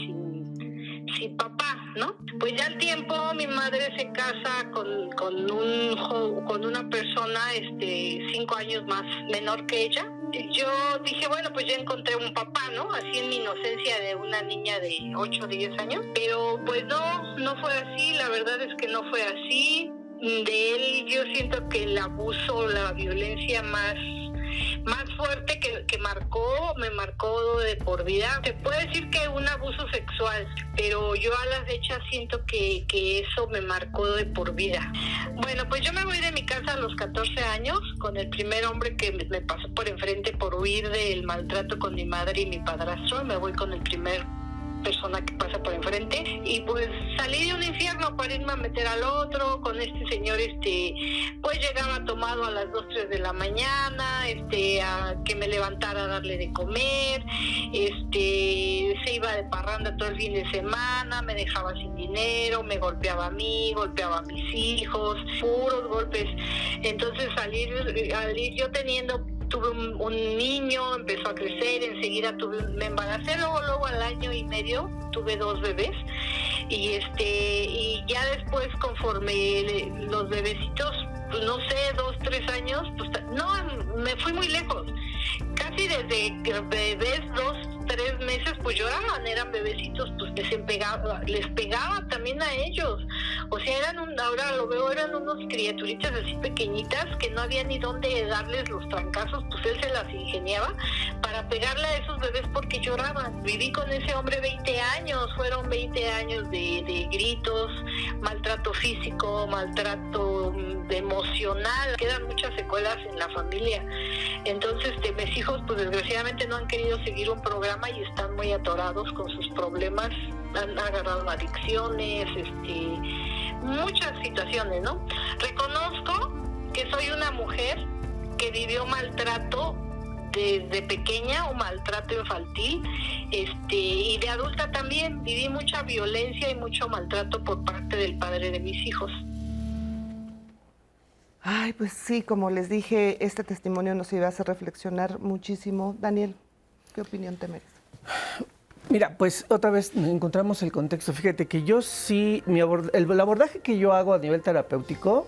H: sin papá, ¿no? Pues ya al tiempo mi madre se casa con una persona 5 años más menor que ella. Yo dije, bueno, pues ya encontré un papá, ¿no? Así en mi inocencia de una niña de 8 o 10 años. Pero pues no fue así, la verdad es que no fue así. De él yo siento que el abuso, la violencia más fuerte que me marcó de por vida. Se puede decir que un abuso sexual, pero yo a la fecha siento que eso me marcó de por vida. Bueno, pues yo me voy de mi casa a los 14 años con el primer hombre que me pasó por enfrente por huir del maltrato con mi madre y mi padrastro. Me voy con el primer persona que pasa por enfrente y pues salí de un infierno para irme a meter al otro con este señor pues llegaba tomado a las 2, 3 de la mañana a que me levantara a darle de comer, se iba de parranda todo el fin de semana, me dejaba sin dinero, me golpeaba a mí, golpeaba a mis hijos, puros golpes. Entonces al ir yo tuve un niño, empezó a crecer, enseguida me embaracé, luego al año y medio tuve 2 bebés y ya después conforme los bebecitos, pues no sé, 2, 3 años, pues no, me fui muy lejos. Casi desde que bebés 2, 3 meses pues lloraban, eran bebecitos, pues les pegaba también a ellos. O sea, ahora lo veo, eran unos criaturitas así pequeñitas que no había ni dónde darles los trancazos, pues él se las ingeniaba para pegarle a esos bebés porque lloraban. Viví con ese hombre 20 años, fueron 20 años de gritos, maltrato físico, maltrato emocional, quedan muchas secuelas en la familia. Entonces mis hijos pues desgraciadamente no han querido seguir un programa y están muy atorados con sus problemas, han agarrado adicciones, muchas situaciones, ¿no? Reconozco que soy una mujer que vivió maltrato desde pequeña, un maltrato infantil, y de adulta también viví mucha violencia y mucho maltrato por parte del padre de mis hijos.
B: Ay, pues sí, como les dije, este testimonio nos iba a hacer reflexionar muchísimo. Daniel, ¿qué opinión te merece?
D: Mira, pues otra vez encontramos el contexto. Fíjate que yo sí, el abordaje que yo hago a nivel terapéutico,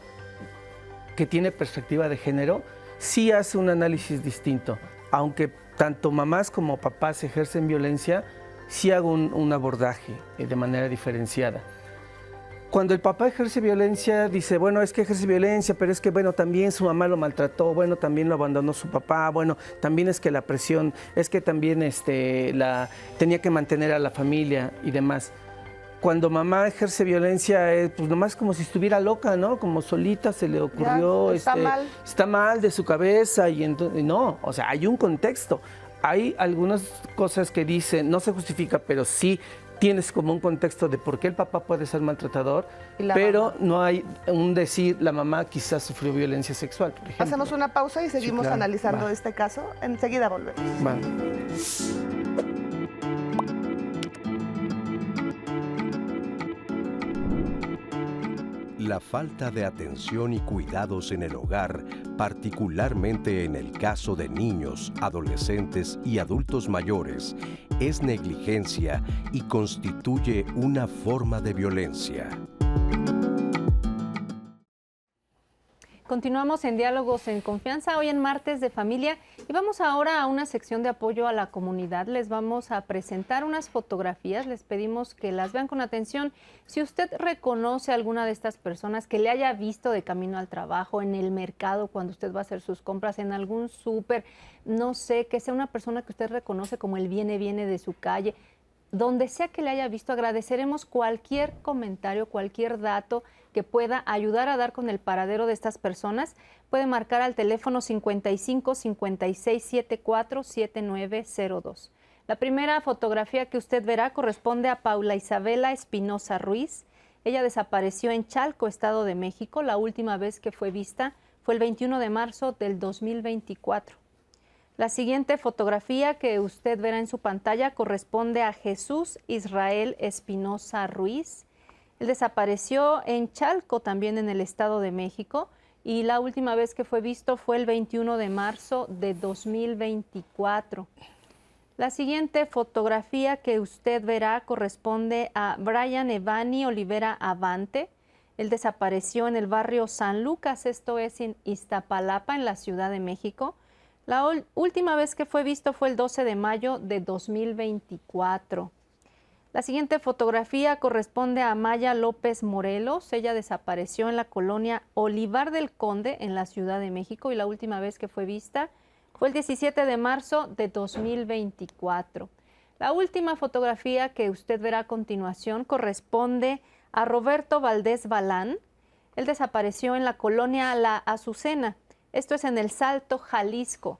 D: que tiene perspectiva de género, sí hace un análisis distinto. Aunque tanto mamás como papás ejercen violencia, sí hago un abordaje de manera diferenciada. Cuando el papá ejerce violencia, dice, bueno, es que ejerce violencia, pero es que, bueno, también su mamá lo maltrató, bueno, también lo abandonó su papá, bueno, también es que la presión, es que también tenía que mantener a la familia y demás. Cuando mamá ejerce violencia, pues nomás como si estuviera loca, ¿no? Como solita se le ocurrió,
B: Ya,
D: está mal de su cabeza y entonces, no, o sea, hay un contexto. Hay algunas cosas que dicen, no se justifica, pero sí tienes como un contexto de por qué el papá puede ser maltratador, pero
B: mamá.
D: no hay un decir, la mamá quizás sufrió violencia sexual, por ejemplo.
B: Hacemos una pausa y seguimos
D: claro.
B: analizando este caso. Enseguida volvemos.
D: Vale.
A: La falta de atención y cuidados en el hogar, particularmente en el caso de niños, adolescentes y adultos mayores, es negligencia y constituye una forma de violencia.
C: Continuamos en Diálogos en Confianza, hoy en Martes de Familia, y vamos ahora a una sección de apoyo a la comunidad. Les vamos a presentar unas fotografías, les pedimos que las vean con atención. Si usted reconoce a alguna de estas personas, que le haya visto de camino al trabajo, en el mercado, cuando usted va a hacer sus compras, en algún súper, no sé, que sea una persona que usted reconoce como el viene de su calle, donde sea que le haya visto, agradeceremos cualquier comentario, cualquier dato que pueda ayudar a dar con el paradero de estas personas. Puede marcar al teléfono 55 56 74 7902. La primera fotografía que usted verá corresponde a Paula Isabela Espinosa Ruiz. Ella desapareció en Chalco, Estado de México. La última vez que fue vista fue el 21 de marzo del 2024. La siguiente fotografía que usted verá en su pantalla corresponde a Jesús Israel Espinosa Ruiz. Él desapareció en Chalco, también en el Estado de México, y la última vez que fue visto fue el 21 de marzo de 2024. La siguiente fotografía que usted verá corresponde a Brian Evani Olivera Avante. Él desapareció en el barrio San Lucas, esto es en Iztapalapa, en la Ciudad de México. La última vez que fue visto fue el 12 de mayo de 2024. La siguiente fotografía corresponde a Maya López Morelos. Ella desapareció en la colonia Olivar del Conde, en la Ciudad de México, y la última vez que fue vista fue el 17 de marzo de 2024. La última fotografía que usted verá a continuación corresponde a Roberto Valdés Balán. Él desapareció en la colonia La Azucena. Esto es en El Salto, Jalisco.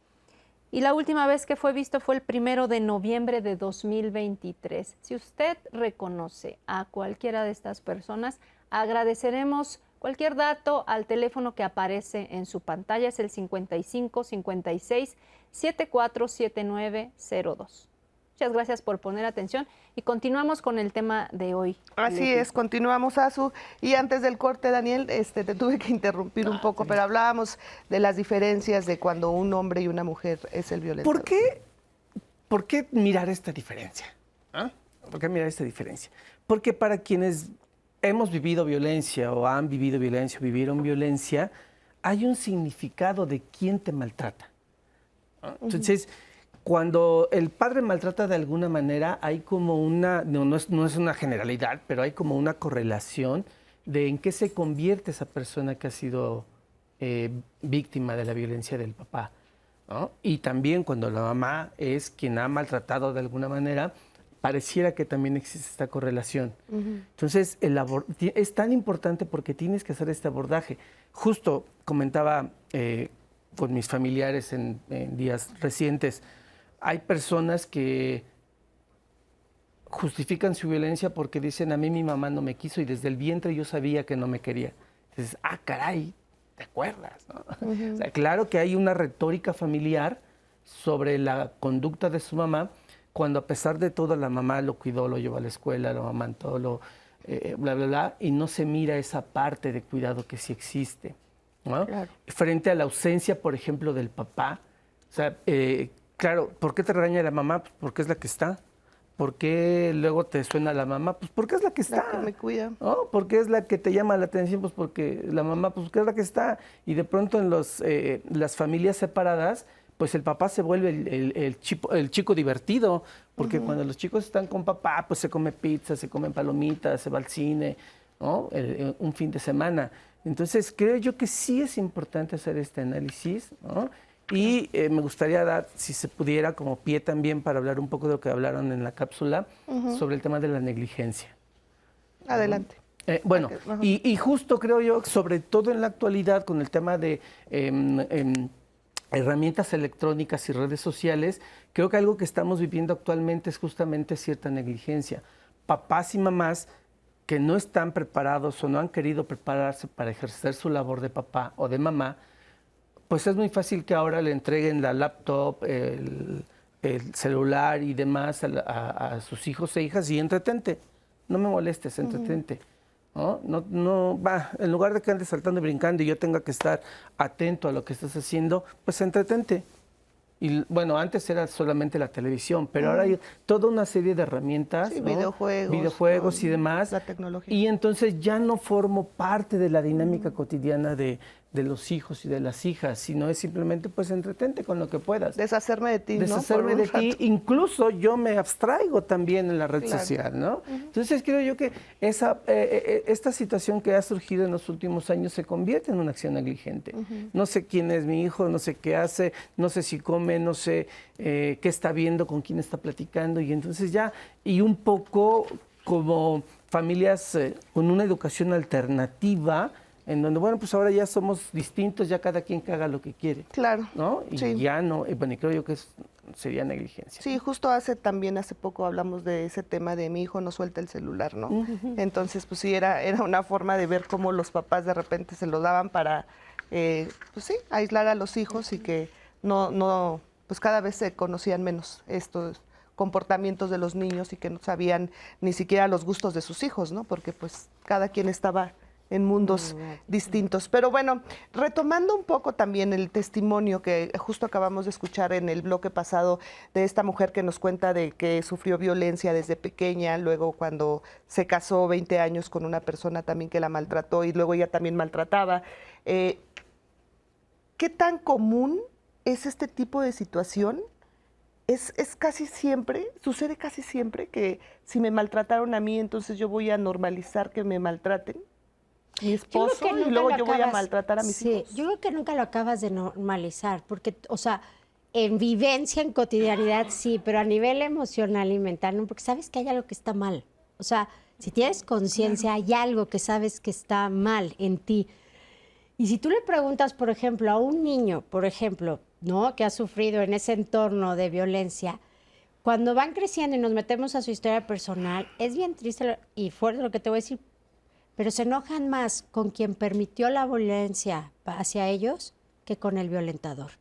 C: Y la última vez que fue visto fue el 1 de noviembre de 2023. Si usted reconoce a cualquiera de estas personas, agradeceremos cualquier dato al teléfono que aparece en su pantalla. Es el 55 56 74 7902. Muchas gracias por poner atención y continuamos con el tema de hoy.
B: Así es, continuamos, Azu. Y antes del corte, Daniel, te tuve que interrumpir un poco, pero hablábamos de las diferencias de cuando un hombre y una mujer es el violentador.
D: ¿Por qué mirar esta diferencia? ¿Ah? ¿Por qué mirar esta diferencia? Porque para quienes hemos vivido violencia o han vivido violencia o vivieron violencia, hay un significado de quién te maltrata. ¿Ah? Entonces, cuando el padre maltrata de alguna manera, hay como una, no es una generalidad, pero hay como una correlación de en qué se convierte esa persona que ha sido víctima de la violencia del papá, ¿no? Y también cuando la mamá es quien ha maltratado de alguna manera, pareciera que también existe esta correlación. Entonces, es tan importante porque tienes que hacer este abordaje. Justo comentaba con mis familiares en días recientes, hay personas que justifican su violencia porque dicen, a mí mi mamá no me quiso y desde el vientre yo sabía que no me quería. Entonces, caray, ¿te acuerdas? ¿No? O sea, claro que hay una retórica familiar sobre la conducta de su mamá, cuando a pesar de todo la mamá lo cuidó, lo llevó a la escuela, lo amamantó, bla, bla, bla, y no se mira esa parte de cuidado que sí existe, ¿no? Claro. Frente a la ausencia, por ejemplo, del papá, o sea, claro, ¿por qué te regaña la mamá? Porque es la que está. ¿Por qué luego te suena la mamá? Pues porque es la que está.
B: La que me cuida.
D: ¿No? Porque es la que te llama la atención, pues porque la mamá, pues que es la que está. Y de pronto en las familias separadas, pues el papá se vuelve el chico divertido, porque cuando los chicos están con papá, pues se come pizza, se comen palomitas, se va al cine, ¿no? Un fin de semana. Entonces creo yo que sí es importante hacer este análisis, ¿no? Y me gustaría dar, si se pudiera, como pie también para hablar un poco de lo que hablaron en la cápsula, sobre el tema de la negligencia.
B: Adelante.
D: Bueno, y justo creo yo, sobre todo en la actualidad, con el tema de herramientas electrónicas y redes sociales, creo que algo que estamos viviendo actualmente es justamente cierta negligencia. Papás y mamás que no están preparados o no han querido prepararse para ejercer su labor de papá o de mamá, pues es muy fácil que ahora le entreguen la laptop, el celular y demás a sus hijos e hijas y entretente. No me molestes, entretente. No, en lugar de que andes saltando y brincando y yo tenga que estar atento a lo que estás haciendo, pues entretente. Y bueno, antes era solamente la televisión, pero ahora hay toda una serie de herramientas,
B: Sí,
D: ¿no?
B: videojuegos
D: y demás.
B: La tecnología.
D: Y entonces ya no formo parte de la dinámica cotidiana de los hijos y de las hijas, sino es simplemente pues entretente con lo que puedas.
B: Deshacerme de ti,
D: Deshacerme
B: ¿no?
D: de ti, incluso yo me abstraigo también en la red social, ¿no? Entonces creo yo que esta situación que ha surgido en los últimos años se convierte en una acción negligente. No sé quién es mi hijo, no sé qué hace, no sé si come, no sé qué está viendo, con quién está platicando, y entonces ya, y un poco como familias con una educación alternativa, en donde, bueno, pues ahora ya somos distintos, ya cada quien que haga lo que quiere.
B: Claro.
D: ¿No? Y
B: Sí.
D: ya no, bueno, y creo yo que sería negligencia.
B: Sí, justo hace poco hablamos de ese tema de mi hijo no suelta el celular, ¿no? Entonces, pues sí, era una forma de ver cómo los papás de repente se lo daban para, pues sí, aislar a los hijos y que no, pues cada vez se conocían menos estos comportamientos de los niños y que no sabían ni siquiera los gustos de sus hijos, ¿no? Porque pues cada quien estaba en mundos distintos. Pero bueno, retomando un poco también el testimonio que justo acabamos de escuchar en el bloque pasado de esta mujer que nos cuenta de que sufrió violencia desde pequeña, luego cuando se casó 20 años con una persona también que la maltrató y luego ella también maltrataba. ¿Qué tan común es este tipo de situación? Es casi siempre, sucede casi siempre que si me maltrataron a mí, entonces yo voy a normalizar que me maltraten. Mi esposo y luego yo voy a maltratar a mis hijos.
E: Yo creo que nunca lo acabas de normalizar, porque, o sea, en vivencia, en cotidianidad, sí, pero a nivel emocional y mental, no, porque sabes que hay algo que está mal. O sea, si tienes conciencia, hay algo que sabes que está mal en ti. Y si tú le preguntas, por ejemplo, a un niño, por ejemplo, ¿no?, que ha sufrido en ese entorno de violencia, cuando van creciendo y nos metemos a su historia personal, es bien triste y fuerte lo que te voy a decir, pero se enojan más con quien permitió la violencia hacia ellos que con el violentador.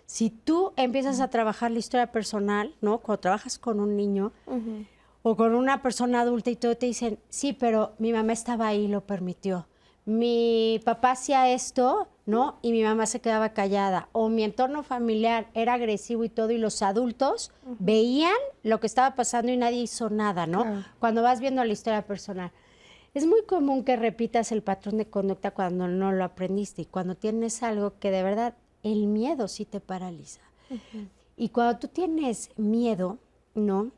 E: Si tú empiezas a trabajar la historia personal, ¿no?, cuando trabajas con un niño o con una persona adulta y todo te dicen, sí, pero mi mamá estaba ahí y lo permitió. Mi papá hacía esto, ¿no?, y mi mamá se quedaba callada. O mi entorno familiar era agresivo y todo, y los adultos veían lo que estaba pasando y nadie hizo nada, ¿no? Claro. Cuando vas viendo la historia personal. Es muy común que repitas el patrón de conducta cuando no lo aprendiste y cuando tienes algo que de verdad el miedo sí te paraliza. Y cuando tú tienes miedo, ¿no?,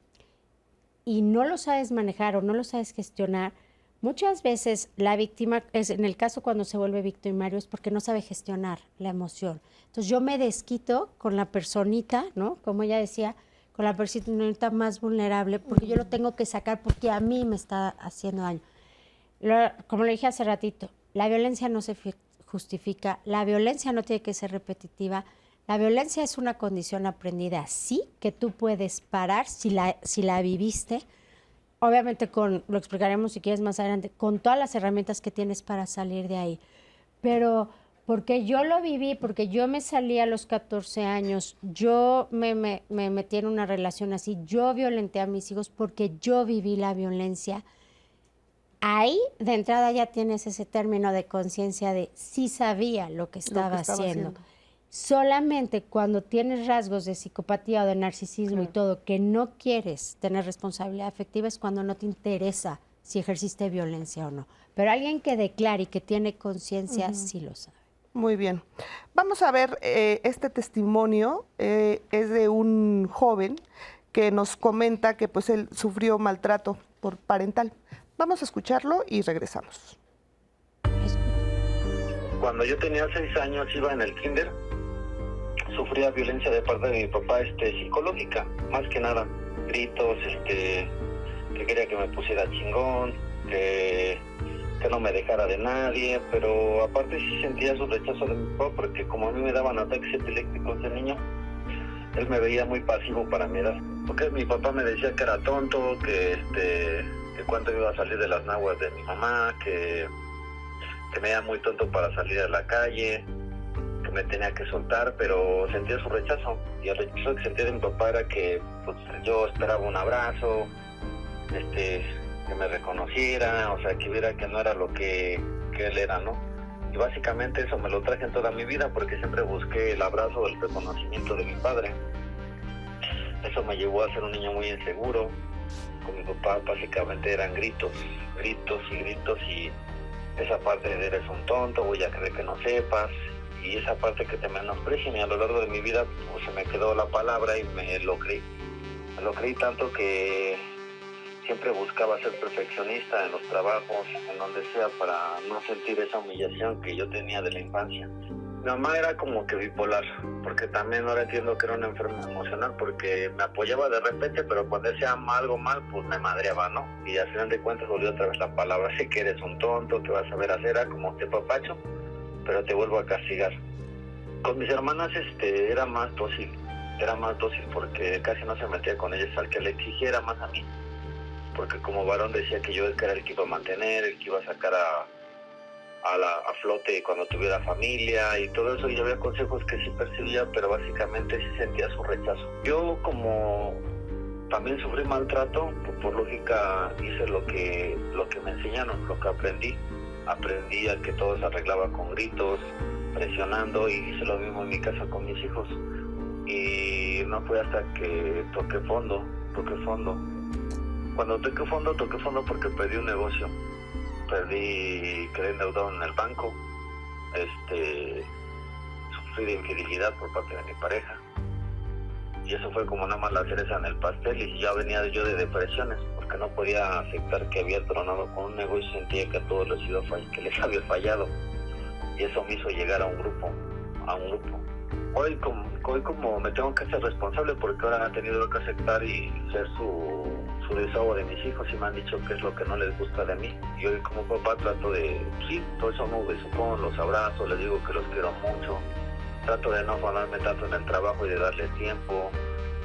E: y no lo sabes manejar o no lo sabes gestionar, muchas veces la víctima, en el caso cuando se vuelve victimario, es porque no sabe gestionar la emoción. Entonces yo me desquito con la personita, ¿no?, como ella decía, con la personita más vulnerable, porque yo lo tengo que sacar porque a mí me está haciendo daño. Como lo dije hace ratito, la violencia no se justifica, la violencia no tiene que ser repetitiva, la violencia es una condición aprendida, sí, que tú puedes parar si la viviste, obviamente lo explicaremos si quieres más adelante, con todas las herramientas que tienes para salir de ahí, pero porque yo lo viví, porque yo me salí a los 14 años, yo me metí en una relación así, yo violenté a mis hijos porque yo viví la violencia. Ahí, de entrada, ya tienes ese término de conciencia de sí sabía lo que estaba haciendo. Solamente cuando tienes rasgos de psicopatía o de narcisismo y todo, que no quieres tener responsabilidad afectiva, es cuando no te interesa si ejerciste violencia o no. Pero alguien que declare y que tiene conciencia, sí lo sabe.
B: Muy bien. Vamos a ver, este testimonio es de un joven que nos comenta que pues él sufrió maltrato por parental. Vamos a escucharlo y regresamos.
I: Cuando yo tenía 6 años, iba en el kinder, sufría violencia de parte de mi papá, psicológica, más que nada, gritos, que quería que me pusiera chingón, que no me dejara de nadie, pero aparte sí sentía su rechazo de mi papá, porque como a mí me daban ataques epilépticos de niño, él me veía muy pasivo para mi edad, porque mi papá me decía que era tonto, que cuando iba a salir de las naguas de mi mamá, que me veía muy tonto para salir a la calle, que me tenía que soltar, pero sentía su rechazo. Y el rechazo que sentía de mi papá era que pues, yo esperaba un abrazo, que me reconociera, o sea, que viera que no era lo que él era, ¿no? Y básicamente eso me lo traje en toda mi vida porque siempre busqué el abrazo o el reconocimiento de mi padre. Eso me llevó a ser un niño muy inseguro. Con mi papá básicamente eran gritos y esa parte de eres un tonto, voy a creer que no sepas, y esa parte que te menosprecian, y a lo largo de mi vida pues se me quedó la palabra y me lo creí tanto que siempre buscaba ser perfeccionista en los trabajos, en donde sea, para no sentir esa humillación que yo tenía de la infancia. Mi mamá era como que bipolar, porque también ahora entiendo que era una enferma emocional, porque me apoyaba de repente, pero cuando hacía algo mal, pues me madreaba, ¿no? Y al final de cuentas volvió otra vez la palabra, sé que eres un tonto, que vas a ver hacer, era como te papacho, pero te vuelvo a castigar. Con mis hermanas era más dócil porque casi no se metía con ellas, al que le exigiera más a mí, porque como varón decía que yo era el que iba a mantener, el que iba a sacar a flote cuando tuviera familia y todo eso, y había consejos que sí percibía, pero básicamente sí sentía su rechazo. Yo como también sufrí maltrato, pues por lógica hice lo que me enseñaron, lo que aprendí a que todo se arreglaba con gritos, presionando, y hice lo mismo en mi casa con mis hijos, y no fue hasta que toqué fondo. Cuando toqué fondo porque perdí un negocio. Quedé endeudado en el banco, sufrí de infidelidad por parte de mi pareja, y eso fue como nada más la cereza en el pastel, y ya venía yo de depresiones, porque no podía aceptar que había tronado con un negocio, sentía que a todos que les había fallado, y eso me hizo llegar a un grupo. Hoy como me tengo que hacer responsable, porque ahora han tenido que aceptar y ser su desahogo de mis hijos, y me han dicho qué es lo que no les gusta de mí. Y hoy como papá trato de, sí, todo eso no me supongo, los abrazo, les digo que los quiero mucho, trato de no afanarme tanto en el trabajo y de darles tiempo,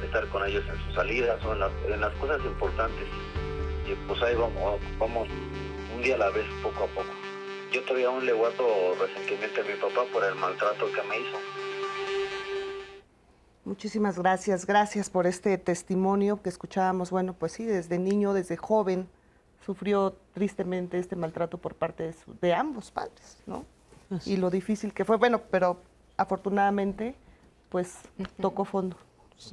I: de estar con ellos en sus salidas o en las cosas importantes. Y pues ahí vamos un día a la vez, poco a poco. Yo todavía aún le guardo resentimiento a mi papá por el maltrato que me hizo.
B: Muchísimas gracias por este testimonio que escuchábamos. Bueno, pues sí, desde niño, desde joven, sufrió tristemente este maltrato por parte de ambos padres, ¿no? Y lo difícil que fue, bueno, pero afortunadamente, pues tocó fondo.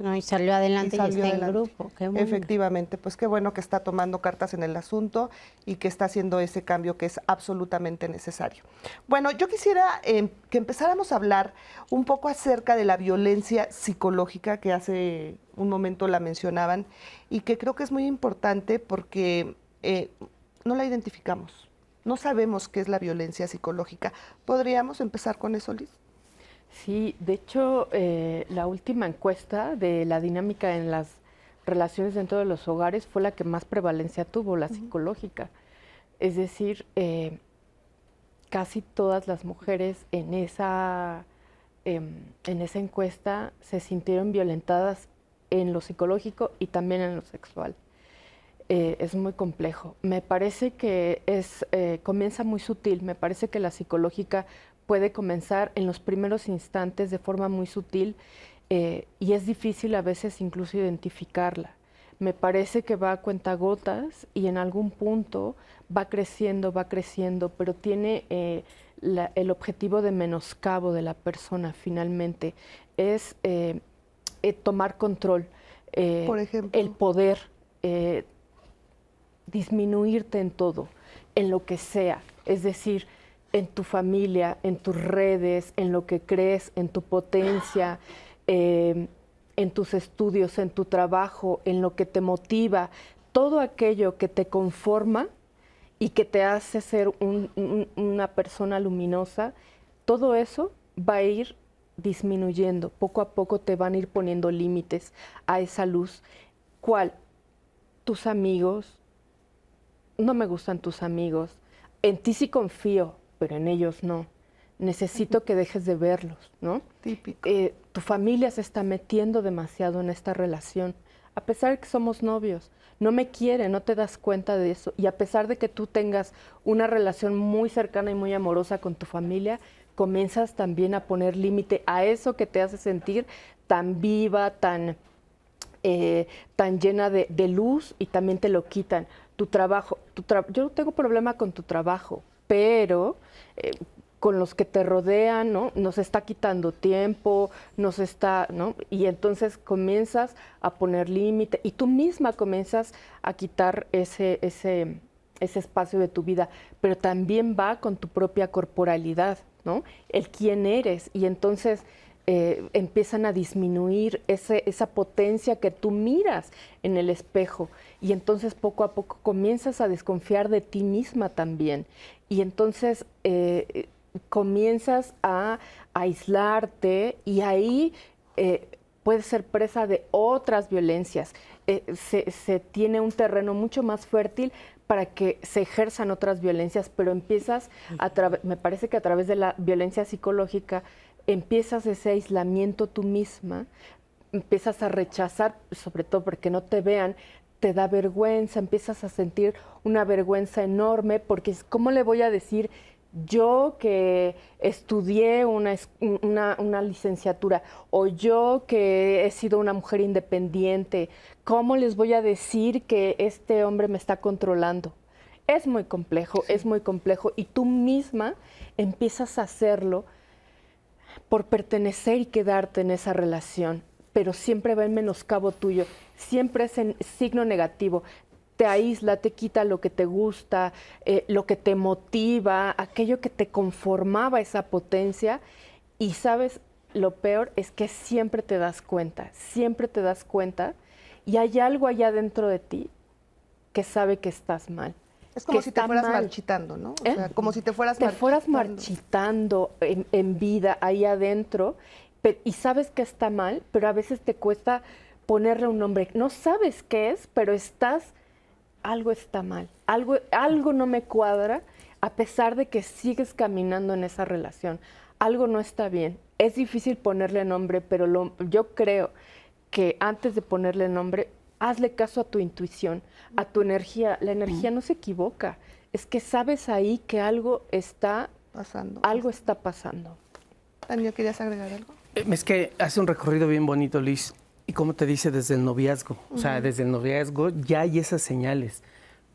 E: No, y salió adelante y está en grupo. Qué bueno.
B: Efectivamente, pues qué bueno que está tomando cartas en el asunto y que está haciendo ese cambio que es absolutamente necesario. Bueno, yo quisiera que empezáramos a hablar un poco acerca de la violencia psicológica, que hace un momento la mencionaban, y que creo que es muy importante porque no la identificamos, no sabemos qué es la violencia psicológica. ¿Podríamos empezar con eso, Liz?
F: Sí, de hecho, la última encuesta de la dinámica en las relaciones dentro de los hogares fue la que más prevalencia tuvo, la psicológica. Es decir, casi todas las mujeres en esa encuesta se sintieron violentadas en lo psicológico y también en lo sexual. Es muy complejo. Me parece que comienza muy sutil, me parece que la psicológica puede comenzar en los primeros instantes de forma muy sutil y es difícil a veces incluso identificarla. Me parece que va a cuentagotas y en algún punto va creciendo, pero tiene el objetivo de menoscabo de la persona finalmente. Es tomar control,
B: Por ejemplo,
F: el poder, disminuirte en todo, en lo que sea. Es decir, en tu familia, en tus redes, en lo que crees, en tu potencia, en tus estudios, en tu trabajo, en lo que te motiva, todo aquello que te conforma y que te hace ser una persona luminosa, todo eso va a ir disminuyendo. Poco a poco te van a ir poniendo límites a esa luz. ¿Cuál? Tus amigos. No me gustan tus amigos. En ti sí confío, pero en ellos no. Necesito que dejes de verlos, ¿no?
B: típico.
F: Tu familia se está metiendo demasiado en esta relación, a pesar de que somos novios. No me quiere, no te das cuenta de eso. Y a pesar de que tú tengas una relación muy cercana y muy amorosa con tu familia, comienzas también a poner límite a eso que te hace sentir tan viva, tan llena de luz, y también te lo quitan. Tu trabajo, yo no tengo problema con tu trabajo, pero con los que te rodean, ¿no? Nos está quitando tiempo, ¿no? Y entonces comienzas a poner límite y tú misma comienzas a quitar ese espacio de tu vida, pero también va con tu propia corporalidad, ¿no? El quién eres, y entonces empiezan a disminuir esa potencia que tú miras en el espejo, y entonces poco a poco comienzas a desconfiar de ti misma también, y entonces comienzas a aislarte, y ahí puedes ser presa de otras violencias. Se tiene un terreno mucho más fértil para que se ejerzan otras violencias, pero empiezas, me parece que a través de la violencia psicológica, empiezas ese aislamiento tú misma, empiezas a rechazar, sobre todo porque no te vean, te da vergüenza, empiezas a sentir una vergüenza enorme, porque ¿cómo le voy a decir yo que estudié una licenciatura, o yo que he sido una mujer independiente? ¿Cómo les voy a decir que este hombre me está controlando? Es muy complejo, sí. Es muy complejo, y tú misma empiezas a hacerlo por pertenecer y quedarte en esa relación, pero siempre va en menoscabo tuyo, siempre es en signo negativo. Te aísla, te quita lo que te gusta, lo que te motiva, aquello que te conformaba esa potencia. Y sabes, lo peor es que siempre te das cuenta, y hay algo allá dentro de ti que sabe que estás mal.
B: Es como si te fueras marchitando, ¿no? O sea, como si te fueras
F: marchitando en vida ahí adentro, y sabes que está mal, pero a veces te cuesta ponerle un nombre. No sabes qué es, pero algo está mal, algo no me cuadra, a pesar de que sigues caminando en esa relación. Algo no está bien. Es difícil ponerle nombre, pero yo creo que antes de ponerle nombre, hazle caso a tu intuición, a tu energía. La energía no se equivoca. Es que sabes ahí que algo está pasando. Algo está pasando.
B: Daniel, ¿querías agregar algo?
D: Es que hace un recorrido bien bonito, Liz. Y como te dice, desde el noviazgo. O sea, desde el noviazgo ya hay esas señales.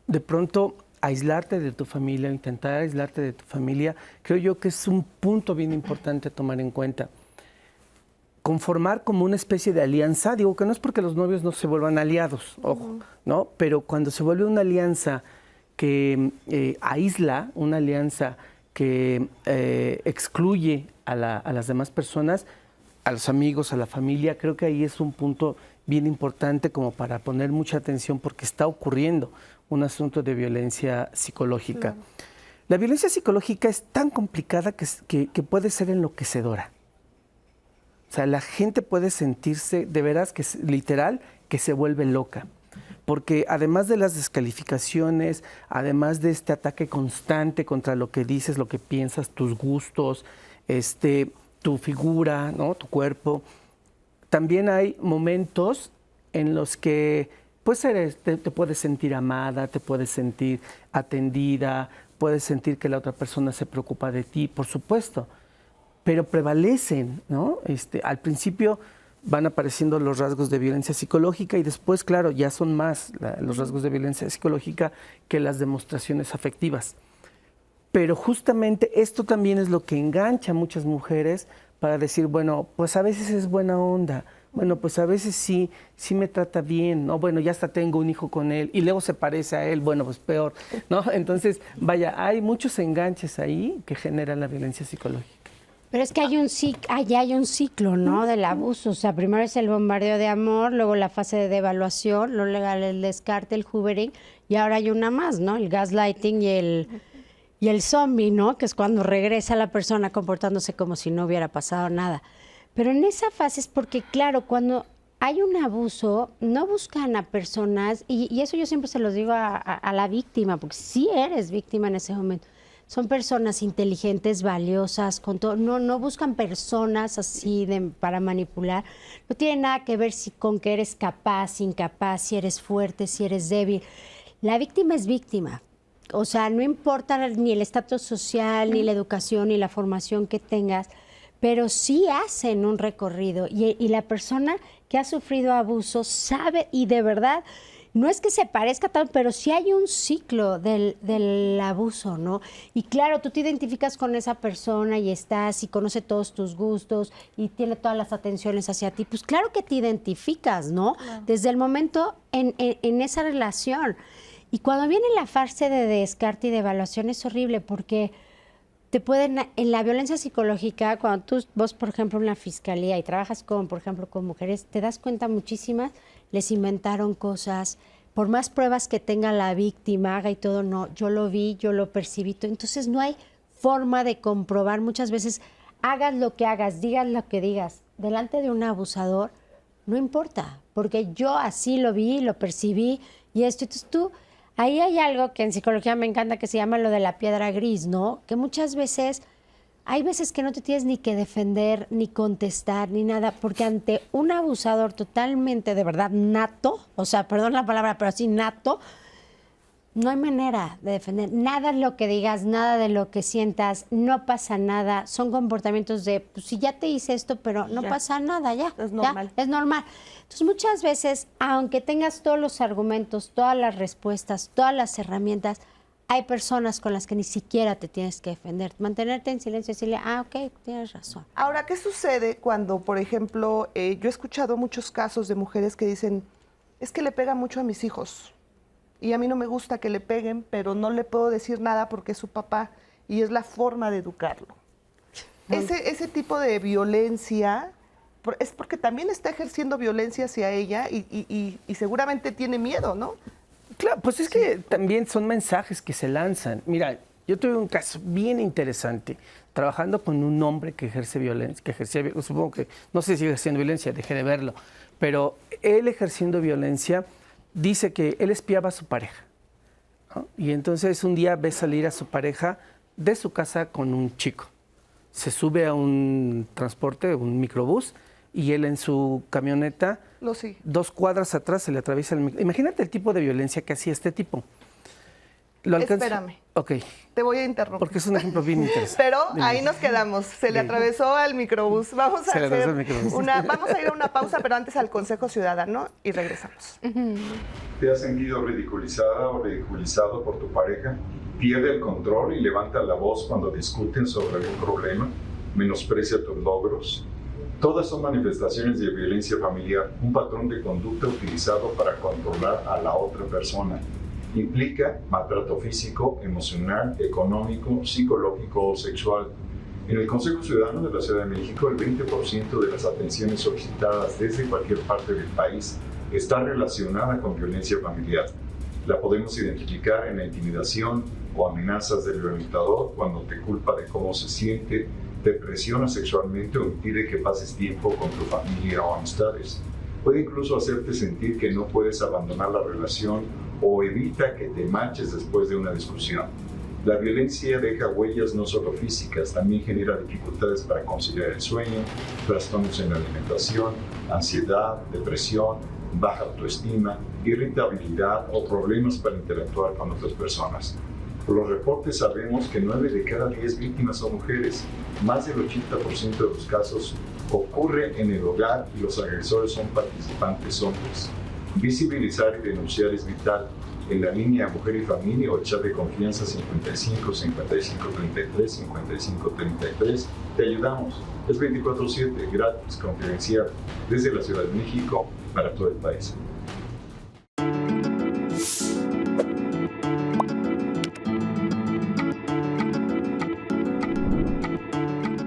D: De pronto, aislarte de tu familia, intentar aislarte de tu familia, creo yo que es un punto bien importante a tomar en cuenta. Conformar como una especie de alianza, digo que no es porque los novios no se vuelvan aliados, ojo, ¿no? Pero cuando se vuelve una alianza que aísla, una alianza que excluye a las demás personas, a los amigos, a la familia, creo que ahí es un punto bien importante como para poner mucha atención, porque está ocurriendo un asunto de violencia psicológica. Claro. La violencia psicológica es tan complicada que puede ser enloquecedora. O sea, la gente puede sentirse, de veras, que literal, que se vuelve loca. Porque además de las descalificaciones, además de este ataque constante contra lo que dices, lo que piensas, tus gustos, tu figura, ¿no? Tu cuerpo, también hay momentos en los que pues, te puedes sentir amada, te puedes sentir atendida, puedes sentir que la otra persona se preocupa de ti, por supuesto. Pero prevalecen, ¿no? Al principio van apareciendo los rasgos de violencia psicológica y después, claro, ya son más los rasgos de violencia psicológica que las demostraciones afectivas. Pero justamente esto también es lo que engancha a muchas mujeres para decir, bueno, pues a veces es buena onda, bueno, pues a veces sí me trata bien, ¿no? Bueno, ya hasta tengo un hijo con él y luego se parece a él, bueno, pues peor, ¿no? Entonces, vaya, hay muchos enganches ahí que generan la violencia psicológica.
E: Pero es que hay un ciclo, ¿no? Del abuso. O sea, primero es el bombardeo de amor, luego la fase de devaluación, luego el descarte, el hoovering, y ahora hay una más, ¿no? El gaslighting y el zombie, ¿no? Que es cuando regresa la persona comportándose como si no hubiera pasado nada. Pero en esa fase es porque, claro, cuando hay un abuso, no buscan a personas, y eso yo siempre se los digo a la víctima, porque sí eres víctima en ese momento. Son personas inteligentes, valiosas, con todo. No buscan personas así para manipular. No tiene nada que ver con que eres capaz, incapaz, si eres fuerte, si eres débil. La víctima es víctima. O sea, no importa ni el estatus social, ni la educación, ni la formación que tengas, pero sí hacen un recorrido. Y la persona que ha sufrido abuso sabe, y de verdad, no es que se parezca tanto, pero sí hay un ciclo del abuso, ¿no? Y claro, tú te identificas con esa persona y conoce todos tus gustos y tiene todas las atenciones hacia ti. Pues claro que te identificas, ¿no? Claro. Desde el momento en esa relación. Y cuando viene la fase de descarte y de evaluación es horrible porque en la violencia psicológica, cuando vos, por ejemplo, en la fiscalía y trabajas por ejemplo, con mujeres, te das cuenta muchísimas, les inventaron cosas, por más pruebas que tenga la víctima, haga y todo, no, yo lo vi, yo lo percibí, entonces no hay forma de comprobar, muchas veces, hagas lo que hagas, digas lo que digas, delante de un abusador, no importa, porque yo así lo vi, lo percibí, y entonces ahí hay algo que en psicología me encanta que se llama lo de la piedra gris, ¿no? Que muchas veces, hay veces que no te tienes ni que defender, ni contestar, ni nada, porque ante un abusador totalmente, de verdad, nato, o sea, perdón la palabra, pero así nato, no hay manera de defender. Nada de lo que digas, nada de lo que sientas, no pasa nada. Son comportamientos de, pues si ya te hice esto, pero no pasa nada, ya.
B: Es normal.
E: Ya, es normal. Entonces, muchas veces, aunque tengas todos los argumentos, todas las respuestas, todas las herramientas, hay personas con las que ni siquiera te tienes que defender. Mantenerte en silencio y decirle, ok, tienes razón.
B: Ahora, ¿qué sucede cuando, por ejemplo, yo he escuchado muchos casos de mujeres que dicen, es que le pega mucho a mis hijos y a mí no me gusta que le peguen, pero no le puedo decir nada porque es su papá y es la forma de educarlo? Ese tipo de violencia es porque también está ejerciendo violencia hacia ella y seguramente tiene miedo, ¿no?
D: Claro, pues es que también son mensajes que se lanzan. Mira, yo tuve un caso bien interesante, trabajando con un hombre que ejerce violencia, supongo que, no sé si sigue ejerciendo violencia, dejé de verlo, pero él ejerciendo violencia dice que él espiaba a su pareja, ¿no? Y entonces un día ve salir a su pareja de su casa con un chico. Se sube a un transporte, un microbús, y él en su camioneta, 2 cuadras atrás, se le atraviesa el micro. Imagínate el tipo de violencia que hacía este tipo.
B: Espérame.
D: Ok.
B: Te voy a interrumpir.
D: Porque es un ejemplo bien interesante.
B: Pero ahí nos quedamos. Se le atravesó al microbús. Vamos a ir a una pausa, pero antes al Consejo Ciudadano y regresamos.
J: ¿Te has sentido ridiculizada o ridiculizado por tu pareja? ¿Pierde el control y levanta la voz cuando discuten sobre algún problema? ¿Menosprecia tus logros? Todas son manifestaciones de violencia familiar, un patrón de conducta utilizado para controlar a la otra persona. Implica maltrato físico, emocional, económico, psicológico o sexual. En el Consejo Ciudadano de la Ciudad de México, el 20% de las atenciones solicitadas desde cualquier parte del país está relacionada con violencia familiar. La podemos identificar en la intimidación o amenazas del violentador cuando te culpa de cómo se siente, te presiona sexualmente o impide que pases tiempo con tu familia o amistades. Puede incluso hacerte sentir que no puedes abandonar la relación o evita que te marches después de una discusión. La violencia deja huellas no solo físicas, también genera dificultades para conciliar el sueño, trastornos en la alimentación, ansiedad, depresión, baja autoestima, irritabilidad o problemas para interactuar con otras personas. Por los reportes sabemos que 9 de cada 10 víctimas son mujeres. Más del 80% de los casos ocurre en el hogar y los agresores son participantes hombres. Visibilizar y denunciar es vital. En la línea Mujer y Familia o el chat de confianza 55 55 33 55 33 te ayudamos. Es 24/7, gratis, confidencial, desde la Ciudad de México para todo el país.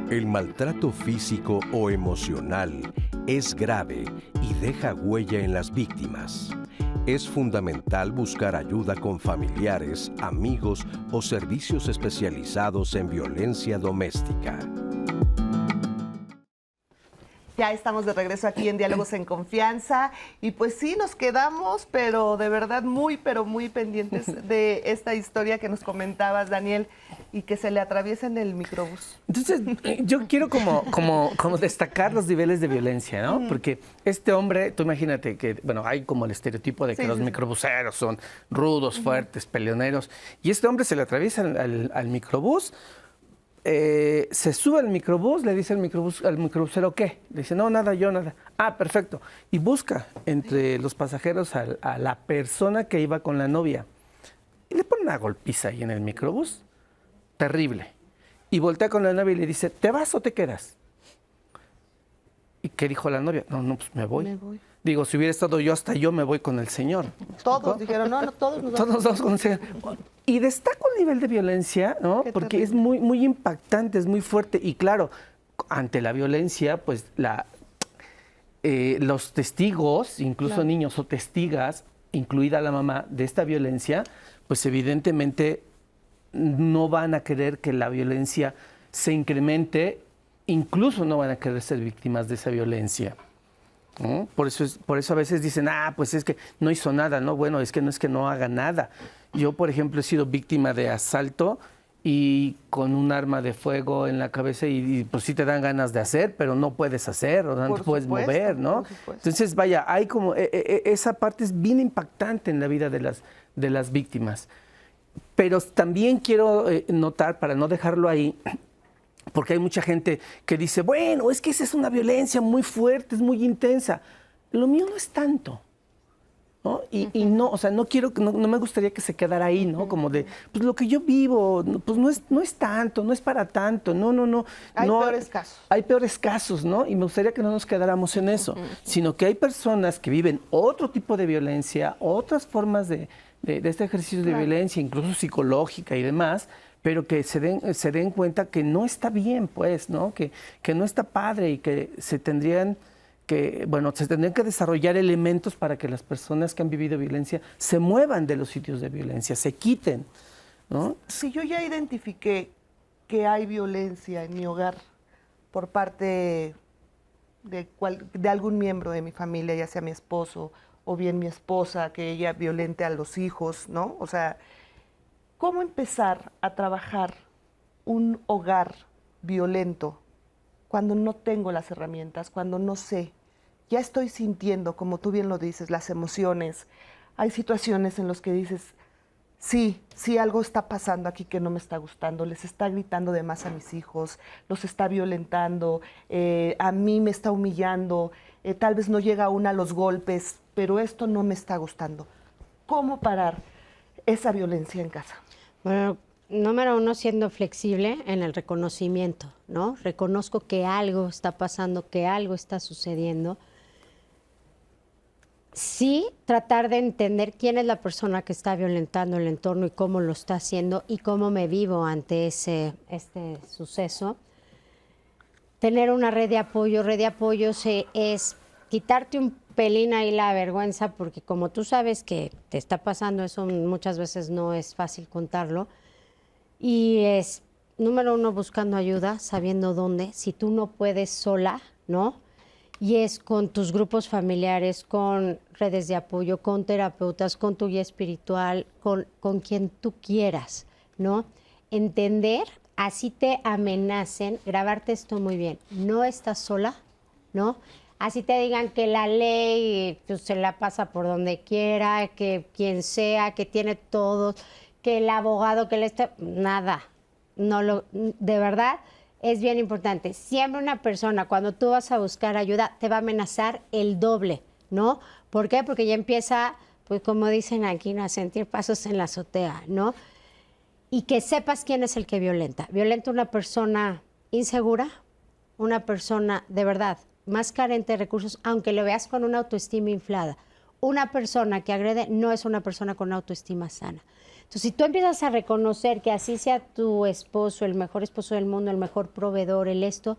A: El maltrato físico o emocional es grave y deja huella en las víctimas. Es fundamental buscar ayuda con familiares, amigos o servicios especializados en violencia doméstica.
B: Ya estamos de regreso aquí en Diálogos en Confianza y pues sí, nos quedamos, pero de verdad muy pendientes de esta historia que nos comentabas, Daniel, y que se le atraviesa en el microbús.
D: Entonces, yo quiero como destacar los niveles de violencia, ¿no? Porque este hombre, tú imagínate que, bueno, hay como el estereotipo de que los microbuseros son rudos, fuertes, peleoneros, y este hombre se le atraviesa al microbús. Se sube al microbús, le dice al microbusero, ¿qué? Le dice, no, nada, yo nada. Ah, perfecto. Y busca entre los pasajeros a la persona que iba con la novia. Y le pone una golpiza ahí en el microbús. Terrible. Y voltea con la novia y le dice, ¿te vas o te quedas? ¿Y qué dijo la novia? No, pues me voy. Digo, si hubiera estado yo, hasta yo me voy con el señor.
B: Todos dijeron, no, todos nos vamos.
D: Todos vamos con el señor. Y destaco el nivel de violencia, ¿no? Porque es muy impactante, es muy fuerte. Y claro, ante la violencia, pues los testigos, incluso niños o testigas, incluida la mamá de esta violencia, pues evidentemente no van a querer que la violencia se incremente, incluso no van a querer ser víctimas de esa violencia, ¿no? Por eso a veces dicen, pues es que no hizo nada, ¿no? Bueno, es que no haga nada. Yo, por ejemplo, he sido víctima de asalto y con un arma de fuego en la cabeza y pues sí te dan ganas de hacer, pero no puedes hacer, o no te puedes mover, ¿no? Entonces, vaya, hay como, esa parte es bien impactante en la vida de las víctimas. Pero también quiero notar, para no dejarlo ahí, porque hay mucha gente que dice, bueno, es que esa es una violencia muy fuerte, es muy intensa. Lo mío no es tanto, ¿no? Y no, o sea, no me gustaría que se quedara ahí, ¿no? Como de, pues lo que yo vivo, pues no es tanto, no es para tanto, no.
B: Hay peores casos.
D: Hay peores casos, ¿no? Y me gustaría que no nos quedáramos en eso, sino que hay personas que viven otro tipo de violencia, otras formas de este ejercicio de violencia, incluso psicológica y demás, pero que se den cuenta que no está bien, pues, ¿no? Que no está padre y que se tendrían que desarrollar elementos para que las personas que han vivido violencia se muevan de los sitios de violencia, se quiten, ¿no?
B: Si yo ya identifiqué que hay violencia en mi hogar por parte de algún miembro de mi familia, ya sea mi esposo o bien mi esposa, que ella violente a los hijos, ¿no? O sea, ¿cómo empezar a trabajar un hogar violento cuando no tengo las herramientas, cuando no sé? Ya estoy sintiendo, como tú bien lo dices, las emociones. Hay situaciones en las que dices, sí, algo está pasando aquí que no me está gustando, les está gritando de más a mis hijos, los está violentando, a mí me está humillando, tal vez no llega aún a los golpes, pero esto no me está gustando. ¿Cómo parar esa violencia en casa?
E: Bueno, número uno, siendo flexible en el reconocimiento, ¿no? Reconozco que algo está pasando, que algo está sucediendo. Sí, tratar de entender quién es la persona que está violentando el entorno y cómo lo está haciendo y cómo me vivo ante este suceso. Tener una red de apoyo. Red de apoyo es quitarte un pelín ahí la vergüenza, porque como tú sabes que te está pasando eso, muchas veces no es fácil contarlo. Y es, número uno, buscando ayuda, sabiendo dónde. Si tú no puedes sola, ¿no? Y es con tus grupos familiares, con redes de apoyo, con terapeutas, con tu guía espiritual, con quien tú quieras, ¿no? Entender, así te amenacen, grabarte esto muy bien. No estás sola, ¿no? Así te digan que la ley pues, se la pasa por donde quiera, que quien sea, que tiene todo, que el abogado, que le está... Nada. No de verdad, es bien importante. Siempre una persona, cuando tú vas a buscar ayuda, te va a amenazar el doble, ¿no? ¿Por qué? Porque ya empieza, pues como dicen aquí, ¿no? A sentir pasos en la azotea, ¿no? Y que sepas quién es el que violenta. Violenta una persona insegura, una persona de verdad más carente de recursos, aunque lo veas con una autoestima inflada. Una persona que agrede no es una persona con autoestima sana. Entonces, si tú empiezas a reconocer que así sea tu esposo, el mejor esposo del mundo, el mejor proveedor, el esto,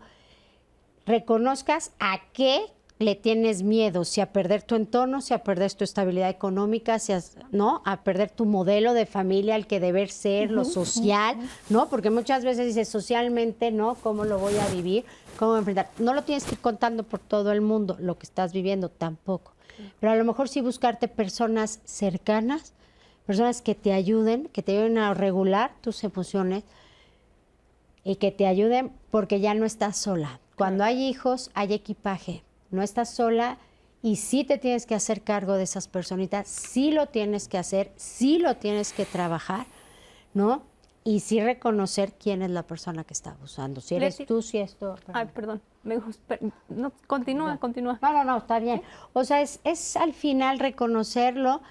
E: reconozcas a qué le tienes miedo, si a perder tu entorno, si a perder tu estabilidad económica, si ¿no? A perder tu modelo de familia, el que deber ser, lo social, ¿no? Porque muchas veces dices socialmente, ¿no? ¿Cómo lo voy a vivir? ¿Cómo enfrentar? No lo tienes que ir contando por todo el mundo, lo que estás viviendo tampoco. Pero a lo mejor sí buscarte personas cercanas, personas que te ayuden a regular tus emociones y que te ayuden porque ya no estás sola. Cuando hay hijos, hay equipaje. No estás sola y sí te tienes que hacer cargo de esas personitas, sí lo tienes que hacer, sí lo tienes que trabajar, ¿no? Y sí reconocer quién es la persona que está abusando. Si eres tú, si es tú.
C: Ay, perdón. Me gusta. No, continúa.
E: No, está bien. O sea, es al final reconocerlo.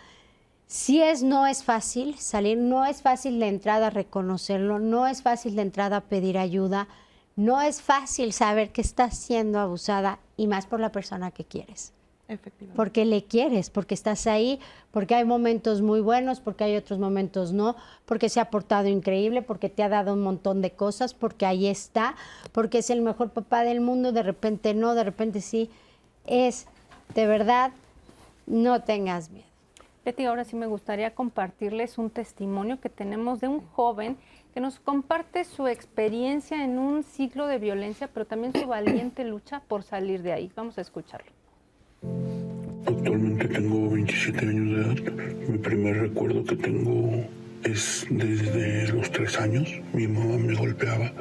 E: No es fácil salir, no es fácil de entrada reconocerlo, no es fácil de entrada pedir ayuda, no es fácil saber que estás siendo abusada y más por la persona que quieres.
B: Efectivamente.
E: Porque le quieres, porque estás ahí, porque hay momentos muy buenos, porque hay otros momentos no, porque se ha portado increíble, porque te ha dado un montón de cosas, porque ahí está, porque es el mejor papá del mundo, de repente no, de repente sí. De verdad, no tengas miedo.
C: Leti, ahora sí me gustaría compartirles un testimonio que tenemos de un joven que nos comparte su experiencia en un ciclo de violencia, pero también su valiente lucha por salir de ahí. Vamos a escucharlo.
K: Actualmente tengo 27 años de edad. Mi primer recuerdo que tengo es desde los 3 años. Mi mamá me golpeaba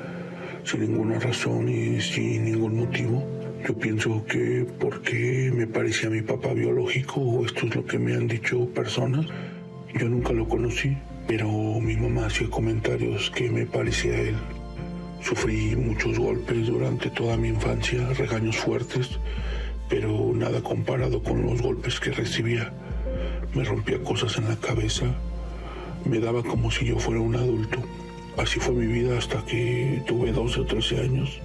K: sin ninguna razón y sin ningún motivo. Yo pienso que porque me parecía mi papá biológico, o esto es lo que me han dicho personas. Yo nunca lo conocí, pero mi mamá hacía comentarios que me parecía a él. Sufrí muchos golpes durante toda mi infancia, regaños fuertes, pero nada comparado con los golpes que recibía. Me rompía cosas en la cabeza, me daba como si yo fuera un adulto. Así fue mi vida hasta que tuve 12 o 13 años,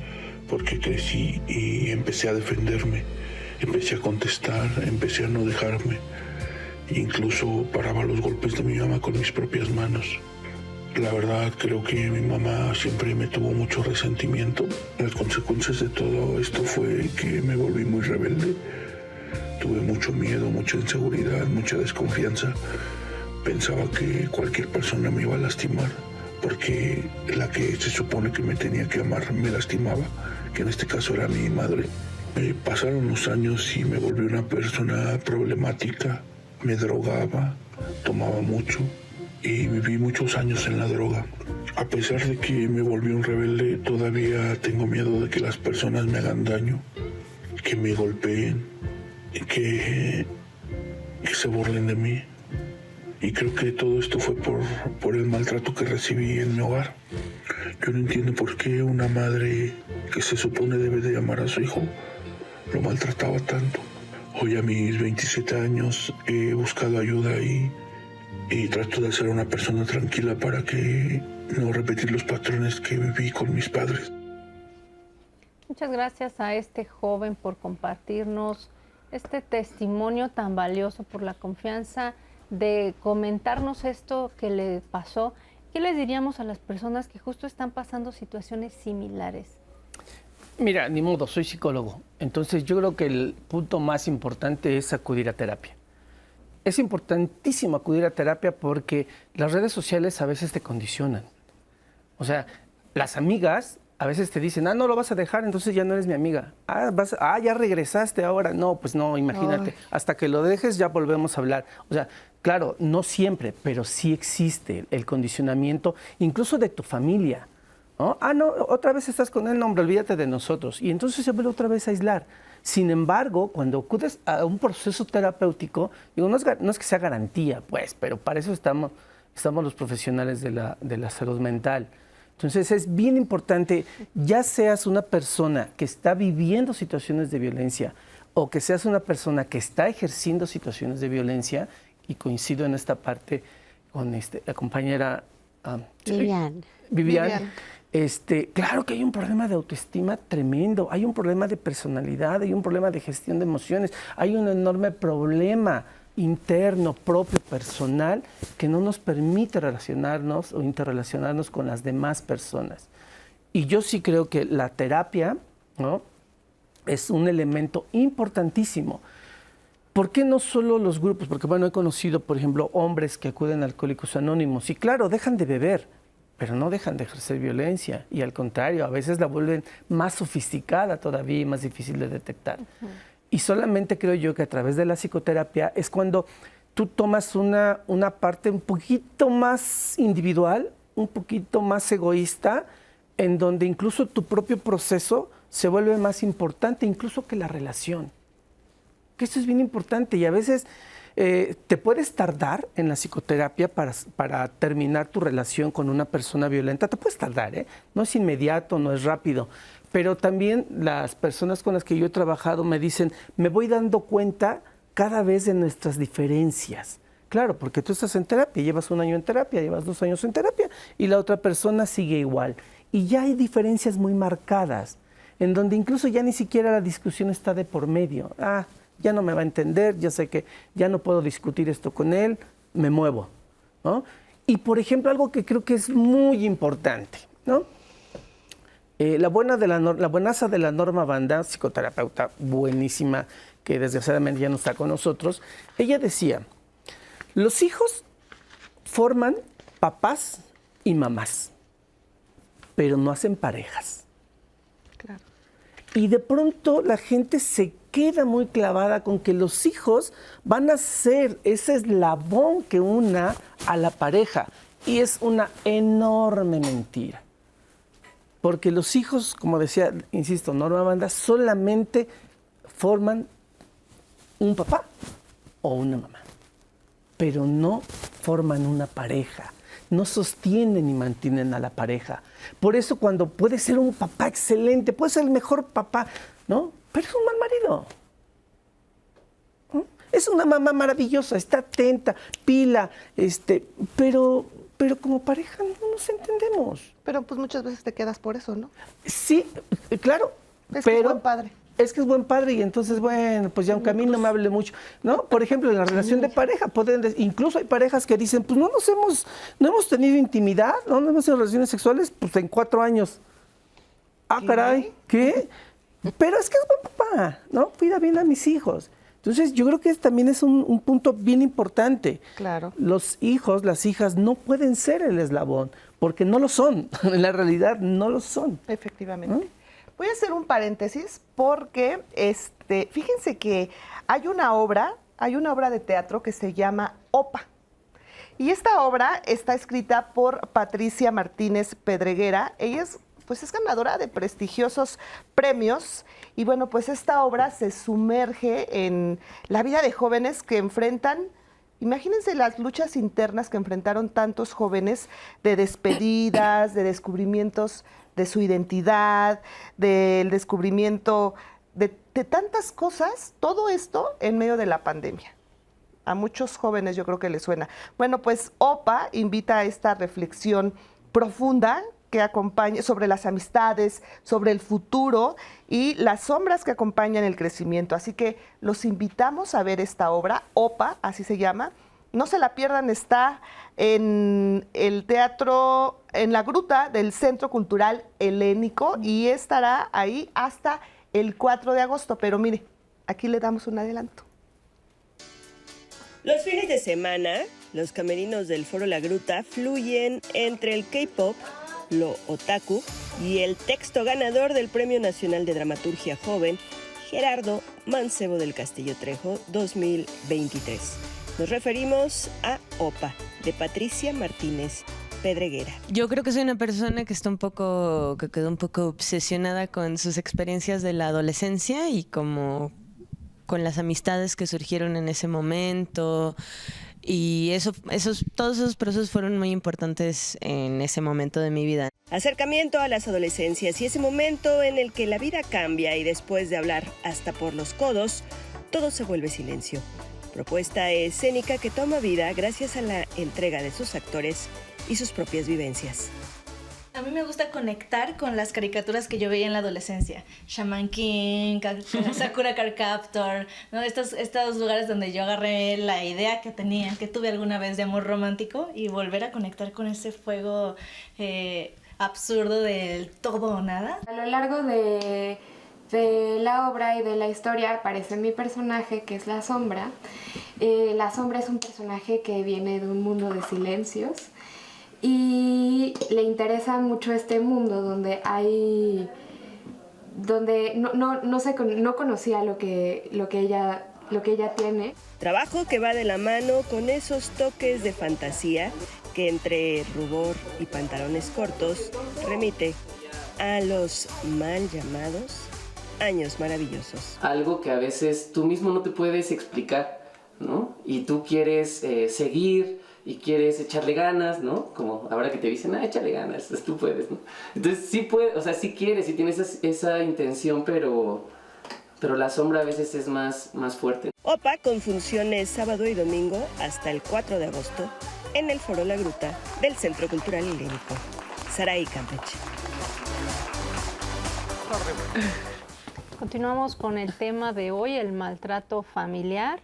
K: porque crecí y empecé a defenderme, empecé a contestar, empecé a no dejarme. Incluso paraba los golpes de mi mamá con mis propias manos. La verdad, creo que mi mamá siempre me tuvo mucho resentimiento. Las consecuencias de todo esto fue que me volví muy rebelde. Tuve mucho miedo, mucha inseguridad, mucha desconfianza. Pensaba que cualquier persona me iba a lastimar, porque la que se supone que me tenía que amar me lastimaba, que en este caso era mi madre. Pasaron los años y me volví una persona problemática. Me drogaba, tomaba mucho y viví muchos años en la droga. A pesar de que me volví un rebelde, todavía tengo miedo de que las personas me hagan daño, que me golpeen, que se burlen de mí. Y creo que todo esto fue por el maltrato que recibí en mi hogar. Yo no entiendo por qué una madre que se supone debe de amar a su hijo lo maltrataba tanto. Hoy a mis 27 años he buscado ayuda y trato de ser una persona tranquila para que no repetir los patrones que viví con mis padres.
C: Muchas gracias a este joven por compartirnos este testimonio tan valioso, por la confianza de comentarnos esto que le pasó. ¿Qué les diríamos a las personas que justo están pasando situaciones similares?
D: Mira, ni modo, soy psicólogo. Entonces yo creo que el punto más importante es acudir a terapia. Es importantísimo acudir a terapia porque las redes sociales a veces te condicionan. O sea, las amigas a veces te dicen, no lo vas a dejar, entonces ya no eres mi amiga. Ya regresaste ahora. No, pues no, imagínate. Ay. Hasta que lo dejes ya volvemos a hablar. O sea, claro, no siempre, pero sí existe el condicionamiento, incluso de tu familia. ¿No? No, otra vez estás con él, no, hombre, olvídate de nosotros. Y entonces se vuelve otra vez a aislar. Sin embargo, cuando acudes a un proceso terapéutico, digo, no es que sea garantía, pues, pero para eso estamos los profesionales de la salud mental. Entonces es bien importante, ya seas una persona que está viviendo situaciones de violencia o que seas una persona que está ejerciendo situaciones de violencia, y coincido en esta parte con la compañera Vivian. Claro que hay un problema de autoestima tremendo, hay un problema de personalidad, hay un problema de gestión de emociones, hay un enorme problema interno, propio, personal, que no nos permite relacionarnos o interrelacionarnos con las demás personas. Y yo sí creo que la terapia, ¿no?, es un elemento importantísimo. ¿Por qué no solo los grupos? Porque, bueno, he conocido, por ejemplo, hombres que acuden a Alcohólicos Anónimos y, claro, dejan de beber, pero no dejan de ejercer violencia. Y al contrario, a veces la vuelven más sofisticada todavía y más difícil de detectar. Y solamente creo yo que a través de la psicoterapia es cuando tú tomas una parte un poquito más individual, un poquito más egoísta, en donde incluso tu propio proceso se vuelve más importante incluso que la relación. Que eso es bien importante y a veces te puedes tardar en la psicoterapia para terminar tu relación con una persona violenta. Te puedes tardar, no es inmediato, no es rápido. Pero también las personas con las que yo he trabajado me dicen, me voy dando cuenta cada vez de nuestras diferencias. Claro, porque tú estás en terapia, llevas 1 año en terapia, llevas 2 años en terapia y la otra persona sigue igual. Y ya hay diferencias muy marcadas, en donde incluso ya ni siquiera la discusión está de por medio. Ya no me va a entender, ya sé que ya no puedo discutir esto con él, me muevo, ¿no? Y, por ejemplo, algo que creo que es muy importante, ¿no? La buenaza de la Norma Banda, psicoterapeuta buenísima, que desgraciadamente ya no está con nosotros, ella decía, los hijos forman papás y mamás, pero no hacen parejas.
B: Claro.
D: Y de pronto la gente se queda muy clavada con que los hijos van a ser ese eslabón que una a la pareja. Y es una enorme mentira. Porque los hijos, como decía, insisto, Norma Banda, solamente forman un papá o una mamá, pero no forman una pareja, no sostienen y mantienen a la pareja. Por eso cuando puede ser un papá excelente, puede ser el mejor papá, ¿no? Pero es un mal marido. ¿No? Es una mamá maravillosa, está atenta, pila, pero como pareja no nos entendemos.
B: Pero pues muchas veces te quedas por eso, ¿no?
D: Sí, claro.
B: Es que es buen padre.
D: Es que es buen padre y entonces, bueno, pues ya aunque a mí no me hable mucho, ¿no? Por ejemplo, en la relación de pareja, incluso hay parejas que dicen, pues no hemos tenido intimidad, no hemos tenido relaciones sexuales, pues en 4 años.
B: ¿Qué?
D: Caray, ¿qué? Pero es que es buen papá, ¿no? Cuida bien a mis hijos. Entonces, yo creo que también es un punto bien importante.
B: Claro.
D: Los hijos, las hijas no pueden ser el eslabón, porque no lo son. En la realidad, no lo son.
B: Efectivamente. Voy a hacer un paréntesis porque fíjense que hay una obra de teatro que se llama OPA. Y esta obra está escrita por Patricia Martínez Pedreguera. Ella es ganadora de prestigiosos premios y bueno, pues esta obra se sumerge en la vida de jóvenes que enfrentan, imagínense las luchas internas que enfrentaron tantos jóvenes de despedidas, de descubrimientos de su identidad, del descubrimiento de tantas cosas, todo esto en medio de la pandemia. A muchos jóvenes yo creo que les suena. Bueno, pues OPA invita a esta reflexión profunda que acompaña sobre las amistades, sobre el futuro y las sombras que acompañan el crecimiento. Así que los invitamos a ver esta obra, OPA, así se llama. No se la pierdan, está en el teatro, en la gruta del Centro Cultural Helénico y estará ahí hasta el 4 de agosto. Pero mire, aquí le damos un adelanto.
L: Los fines de semana, los camerinos del Foro La Gruta fluyen entre el K-pop, lo otaku y el texto ganador del Premio Nacional de Dramaturgia Joven, Gerardo Mancebo del Castillo Trejo 2023. Nos referimos a OPA, de Patricia Martínez Pedreguera.
M: Yo creo que soy una persona que quedó un poco obsesionada con sus experiencias de la adolescencia y como con las amistades que surgieron en ese momento. Y todos esos procesos fueron muy importantes en ese momento de mi vida.
L: Acercamiento a las adolescencias y ese momento en el que la vida cambia y después de hablar hasta por los codos, todo se vuelve silencio. Propuesta escénica que toma vida gracias a la entrega de sus actores y sus propias vivencias.
N: A mí me gusta conectar con las caricaturas que yo veía en la adolescencia. Shaman King, Sakura Card Captor, ¿no? Estos lugares donde yo agarré la idea que tuve alguna vez de amor romántico y volver a conectar con ese fuego absurdo del todo o nada.
O: A lo largo de la obra y de la historia aparece mi personaje, que es la sombra. La sombra es un personaje que viene de un mundo de silencios y le interesa mucho este mundo donde no conocía lo que ella tiene.
L: Trabajo que va de la mano con esos toques de fantasía que entre rubor y pantalones cortos remite a los mal llamados años maravillosos.
P: Algo que a veces tú mismo no te puedes explicar, ¿no? Y tú quieres seguir y quieres echarle ganas, ¿no? Como ahora que te dicen, échale ganas, tú puedes, ¿no? Entonces sí puedes, o sea, sí quieres, sí tienes esa intención, pero la sombra a veces es más fuerte.
L: OPA con funciones sábado y domingo hasta el 4 de agosto en el Foro La Gruta del Centro Cultural Helénico. Saray, Campeche.
C: Continuamos con el tema de hoy, el maltrato familiar.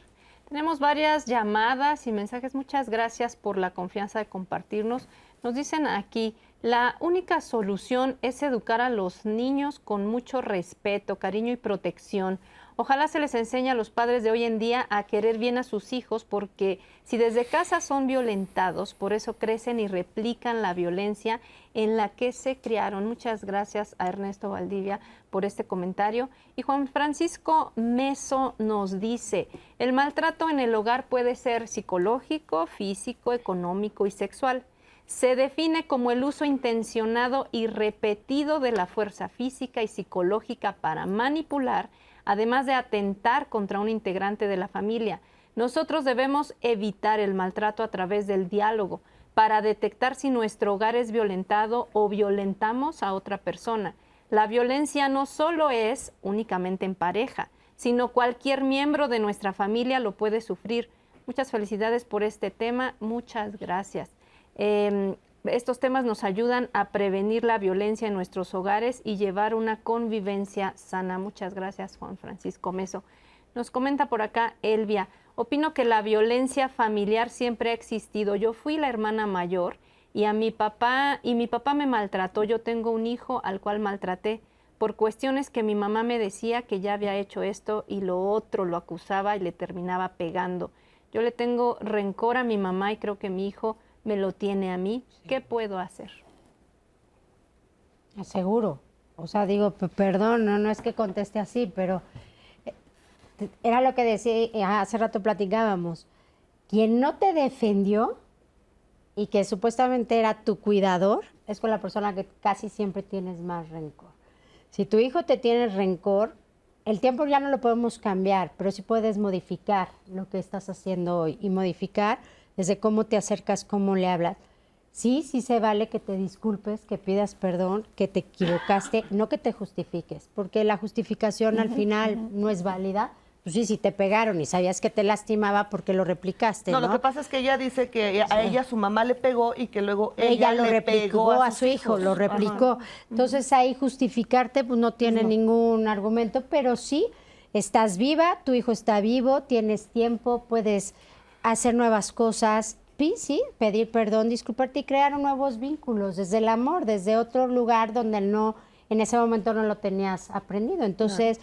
C: Tenemos varias llamadas y mensajes. Muchas gracias por la confianza de compartirnos. Nos dicen aquí, la única solución es educar a los niños con mucho respeto, cariño y protección. Ojalá se les enseñe a los padres de hoy en día a querer bien a sus hijos, porque si desde casa son violentados, por eso crecen y replican la violencia en la que se criaron. Muchas gracias a Ernesto Valdivia por este comentario. Y Juan Francisco Meso nos dice, el maltrato en el hogar puede ser psicológico, físico, económico y sexual. Se define como el uso intencionado y repetido de la fuerza física y psicológica para manipular, además de atentar contra un integrante de la familia. Nosotros debemos evitar el maltrato a través del diálogo para detectar si nuestro hogar es violentado o violentamos a otra persona. La violencia no solo es únicamente en pareja, sino cualquier miembro de nuestra familia lo puede sufrir. Muchas felicidades por este tema, muchas gracias. Estos temas nos ayudan a prevenir la violencia en nuestros hogares y llevar una convivencia sana. Muchas gracias, Juan Francisco Meso. Nos comenta por acá Elvia, opino que la violencia familiar siempre ha existido. Yo fui la hermana mayor y mi papá me maltrató. Yo tengo un hijo al cual maltraté por cuestiones que mi mamá me decía que ya había hecho esto y lo otro, lo acusaba y le terminaba pegando. Yo le tengo rencor a mi mamá y creo que mi hijo me lo tiene a mí. ¿Qué puedo hacer?
E: Seguro. O sea, digo, perdón, no es que conteste así, pero era lo que decía, hace rato platicábamos. Quien no te defendió y que supuestamente era tu cuidador, es con la persona que casi siempre tienes más rencor. Si tu hijo te tiene rencor, el tiempo ya no lo podemos cambiar, pero sí puedes modificar lo que estás haciendo hoy y modificar desde cómo te acercas, cómo le hablas. Sí se vale que te disculpes, que pidas perdón, que te equivocaste, no que te justifiques, porque la justificación al final no es válida. Pues sí, si te pegaron y sabías que te lastimaba porque lo replicaste, ¿no?
B: Lo que pasa es que ella dice que a ella su mamá le pegó y que luego ella
E: lo
B: le
E: replicó
B: pegó
E: a su hijo, lo replicó. Ajá. Entonces ahí justificarte pues no tiene ningún argumento, pero sí estás viva, tu hijo está vivo, tienes tiempo, puedes hacer nuevas cosas, sí, pedir perdón, disculparte y crear nuevos vínculos desde el amor, desde otro lugar donde en ese momento no lo tenías aprendido. Entonces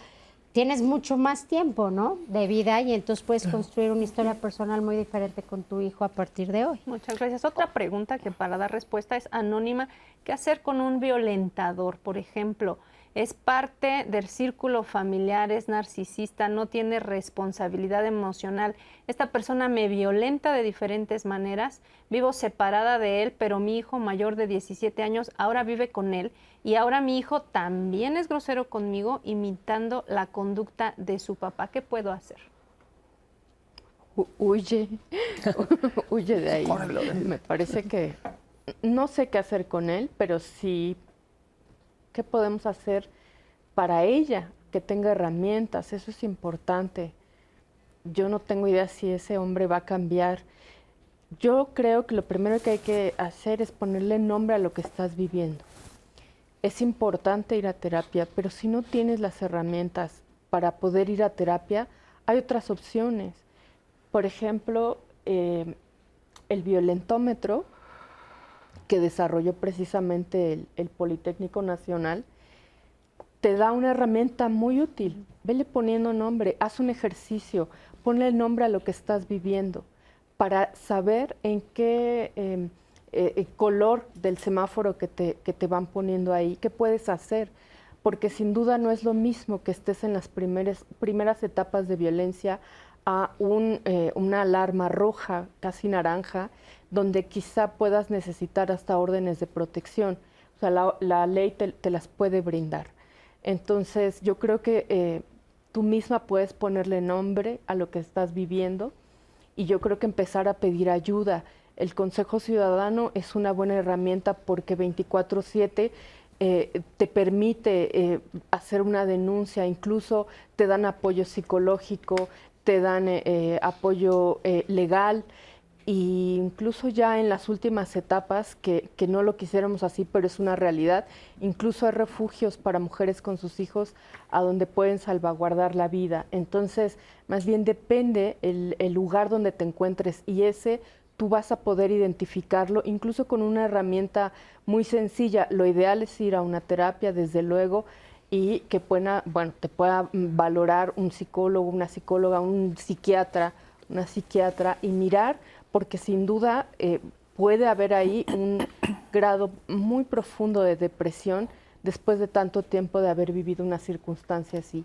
E: tienes mucho más tiempo, ¿no?, de vida, y entonces puedes construir una historia personal muy diferente con tu hijo a partir de hoy.
C: Muchas gracias. Otra pregunta que para dar respuesta es anónima. ¿Qué hacer con un violentador? Por ejemplo, es parte del círculo familiar, es narcisista, no tiene responsabilidad emocional. Esta persona me violenta de diferentes maneras, vivo separada de él, pero mi hijo mayor de 17 años ahora vive con él y ahora mi hijo también es grosero conmigo, imitando la conducta de su papá. ¿Qué puedo hacer?
F: Huye de ahí. Me parece que no sé qué hacer con él, pero sí, ¿qué podemos hacer para ella? Que tenga herramientas, eso es importante. Yo no tengo idea si ese hombre va a cambiar. Yo creo que lo primero que hay que hacer es ponerle nombre a lo que estás viviendo. Es importante ir a terapia, pero si no tienes las herramientas para poder ir a terapia, hay otras opciones. Por ejemplo, el violentómetro que desarrolló precisamente el Politécnico Nacional, te da una herramienta muy útil. Vele poniendo nombre, haz un ejercicio, ponle el nombre a lo que estás viviendo para saber en qué color del semáforo que te van poniendo ahí, qué puedes hacer. Porque sin duda no es lo mismo que estés en las primeras etapas de violencia a una alarma roja, casi naranja, donde quizá puedas necesitar hasta órdenes de protección. O sea, la ley te las puede brindar. Entonces, yo creo que tú misma puedes ponerle nombre a lo que estás viviendo y yo creo que empezar a pedir ayuda. El Consejo Ciudadano es una buena herramienta porque 24/7 te permite hacer una denuncia, incluso te dan apoyo psicológico, te dan apoyo legal. Y incluso ya en las últimas etapas, que no lo quisiéramos así, pero es una realidad, incluso hay refugios para mujeres con sus hijos a donde pueden salvaguardar la vida. Entonces, más bien depende el lugar donde te encuentres y ese tú vas a poder identificarlo, incluso con una herramienta muy sencilla. Lo ideal es ir a una terapia, desde luego, y que te pueda valorar un psicólogo, una psicóloga, un psiquiatra, una psiquiatra y mirar, porque sin duda puede haber ahí un grado muy profundo de depresión después de tanto tiempo de haber vivido una circunstancia así.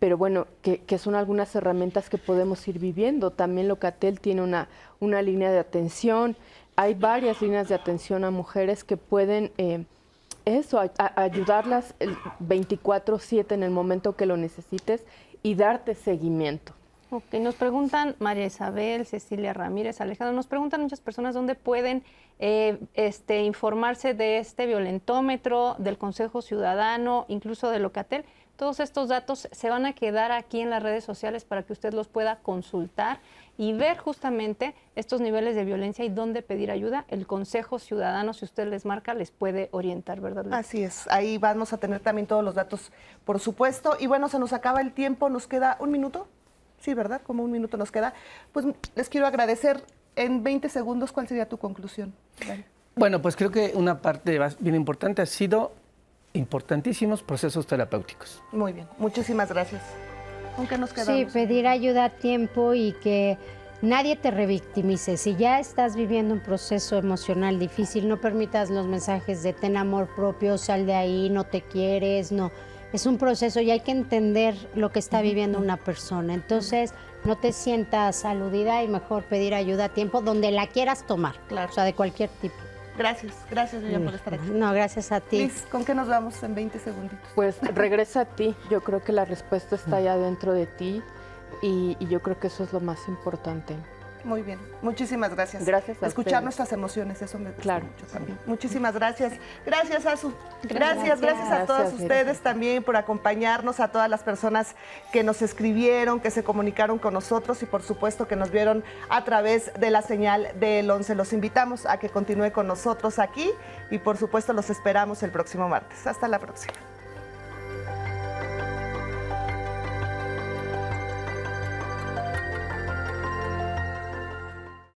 F: Pero bueno, que son algunas herramientas que podemos ir viviendo. También Locatel tiene una línea de atención. Hay varias líneas de atención a mujeres que pueden ayudarlas 24/7 en el momento que lo necesites y darte seguimiento.
C: Ok, nos preguntan María Isabel, Cecilia Ramírez, Alejandro, nos preguntan muchas personas dónde pueden informarse de este violentómetro, del Consejo Ciudadano, incluso de Locatel. Todos estos datos se van a quedar aquí en las redes sociales para que usted los pueda consultar y ver justamente estos niveles de violencia y dónde pedir ayuda. El Consejo Ciudadano, si usted les marca, les puede orientar, ¿verdad?
B: Así es, ahí vamos a tener también todos los datos, por supuesto. Y bueno, se nos acaba el tiempo, nos queda un minuto. Sí, ¿verdad? Como un minuto nos queda. Pues les quiero agradecer en 20 segundos. ¿Cuál sería tu conclusión? Dale.
D: Bueno, pues creo que una parte bien importante ha sido importantísimos procesos terapéuticos.
B: Muy bien, muchísimas gracias. ¿Con qué nos quedamos?
E: Sí, pedir ayuda a tiempo y que nadie te revictimice. Si ya estás viviendo un proceso emocional difícil, no permitas los mensajes de ten amor propio, sal de ahí, no te quieres, no. Es un proceso y hay que entender lo que está viviendo una persona. Entonces, no te sientas aludida y mejor pedir ayuda a tiempo donde la quieras tomar.
B: Claro.
E: O sea, de cualquier tipo.
B: Gracias, Vivian, por estar aquí.
E: No, gracias a ti.
B: Liz, ¿con qué nos vamos en 20 segunditos?
F: Pues regresa a ti. Yo creo que la respuesta está ya dentro de ti y yo creo que eso es lo más importante.
B: Muy bien, muchísimas gracias.
F: Gracias a
B: escuchar
F: ustedes.
B: Nuestras emociones, eso me gusta
F: Claro,
B: mucho también. Muchísimas gracias. Gracias, Azu. Gracias a todos
F: Gracias,
B: ustedes también por acompañarnos, a todas las personas que nos escribieron, que se comunicaron con nosotros y por supuesto que nos vieron a través de la señal del 11. Los invitamos a que continúe con nosotros aquí y por supuesto los esperamos el próximo martes. Hasta la próxima.